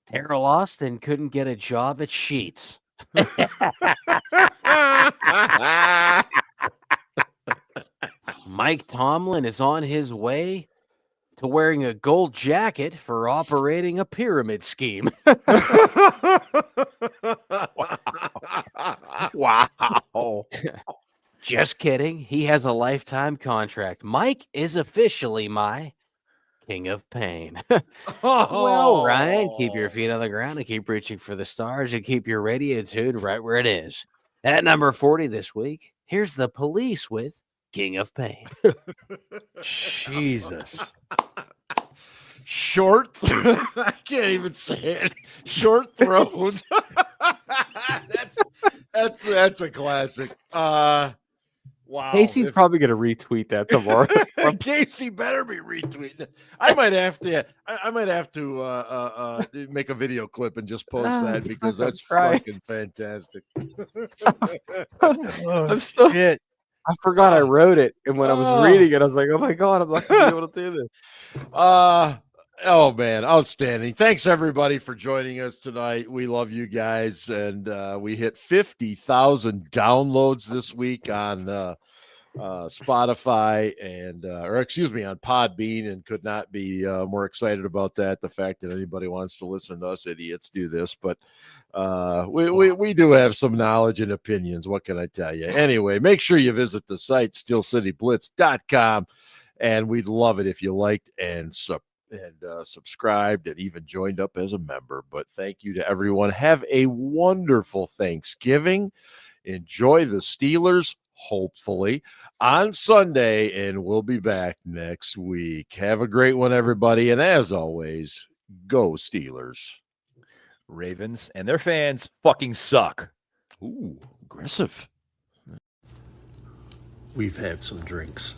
Terrell Austin couldn't get a job at Sheetz. Mike Tomlin is on his way to wearing a gold jacket for operating a pyramid scheme. Wow. Just kidding. He has a lifetime contract. Mike is officially my king of pain. Well, Ryan, keep your feet on the ground and keep reaching for the stars and keep your radio tuned right where it is. At number 40 this week, here's the Police with King of Pain. Jesus. Short. I can't even say it. Short throws. that's a classic. Wow. Casey's probably going to retweet that tomorrow. Casey better be retweeting. I might have to. I might have to make a video clip and just post that because that's fucking fantastic. I'm so shit. I forgot I wrote it, and when I was reading it, I was like, "Oh my god, I'm not going to be able to do this." Oh man, outstanding! Thanks everybody for joining us tonight. We love you guys, and we hit 50,000 downloads this week on Spotify and on Podbean, and could not be more excited about that. The fact that anybody wants to listen to us idiots do this, but we do have some knowledge and opinions. What can I tell you? Anyway, make sure you visit the site steelcityblitz.com, and we'd love it if you liked and subscribed and even joined up as a member. But thank you to everyone. Have a wonderful Thanksgiving. Enjoy the Steelers, hopefully, on Sunday, and we'll be back next week. Have a great one, everybody. And as always, go Steelers. Ravens and their fans fucking suck. Ooh, aggressive. We've had some drinks.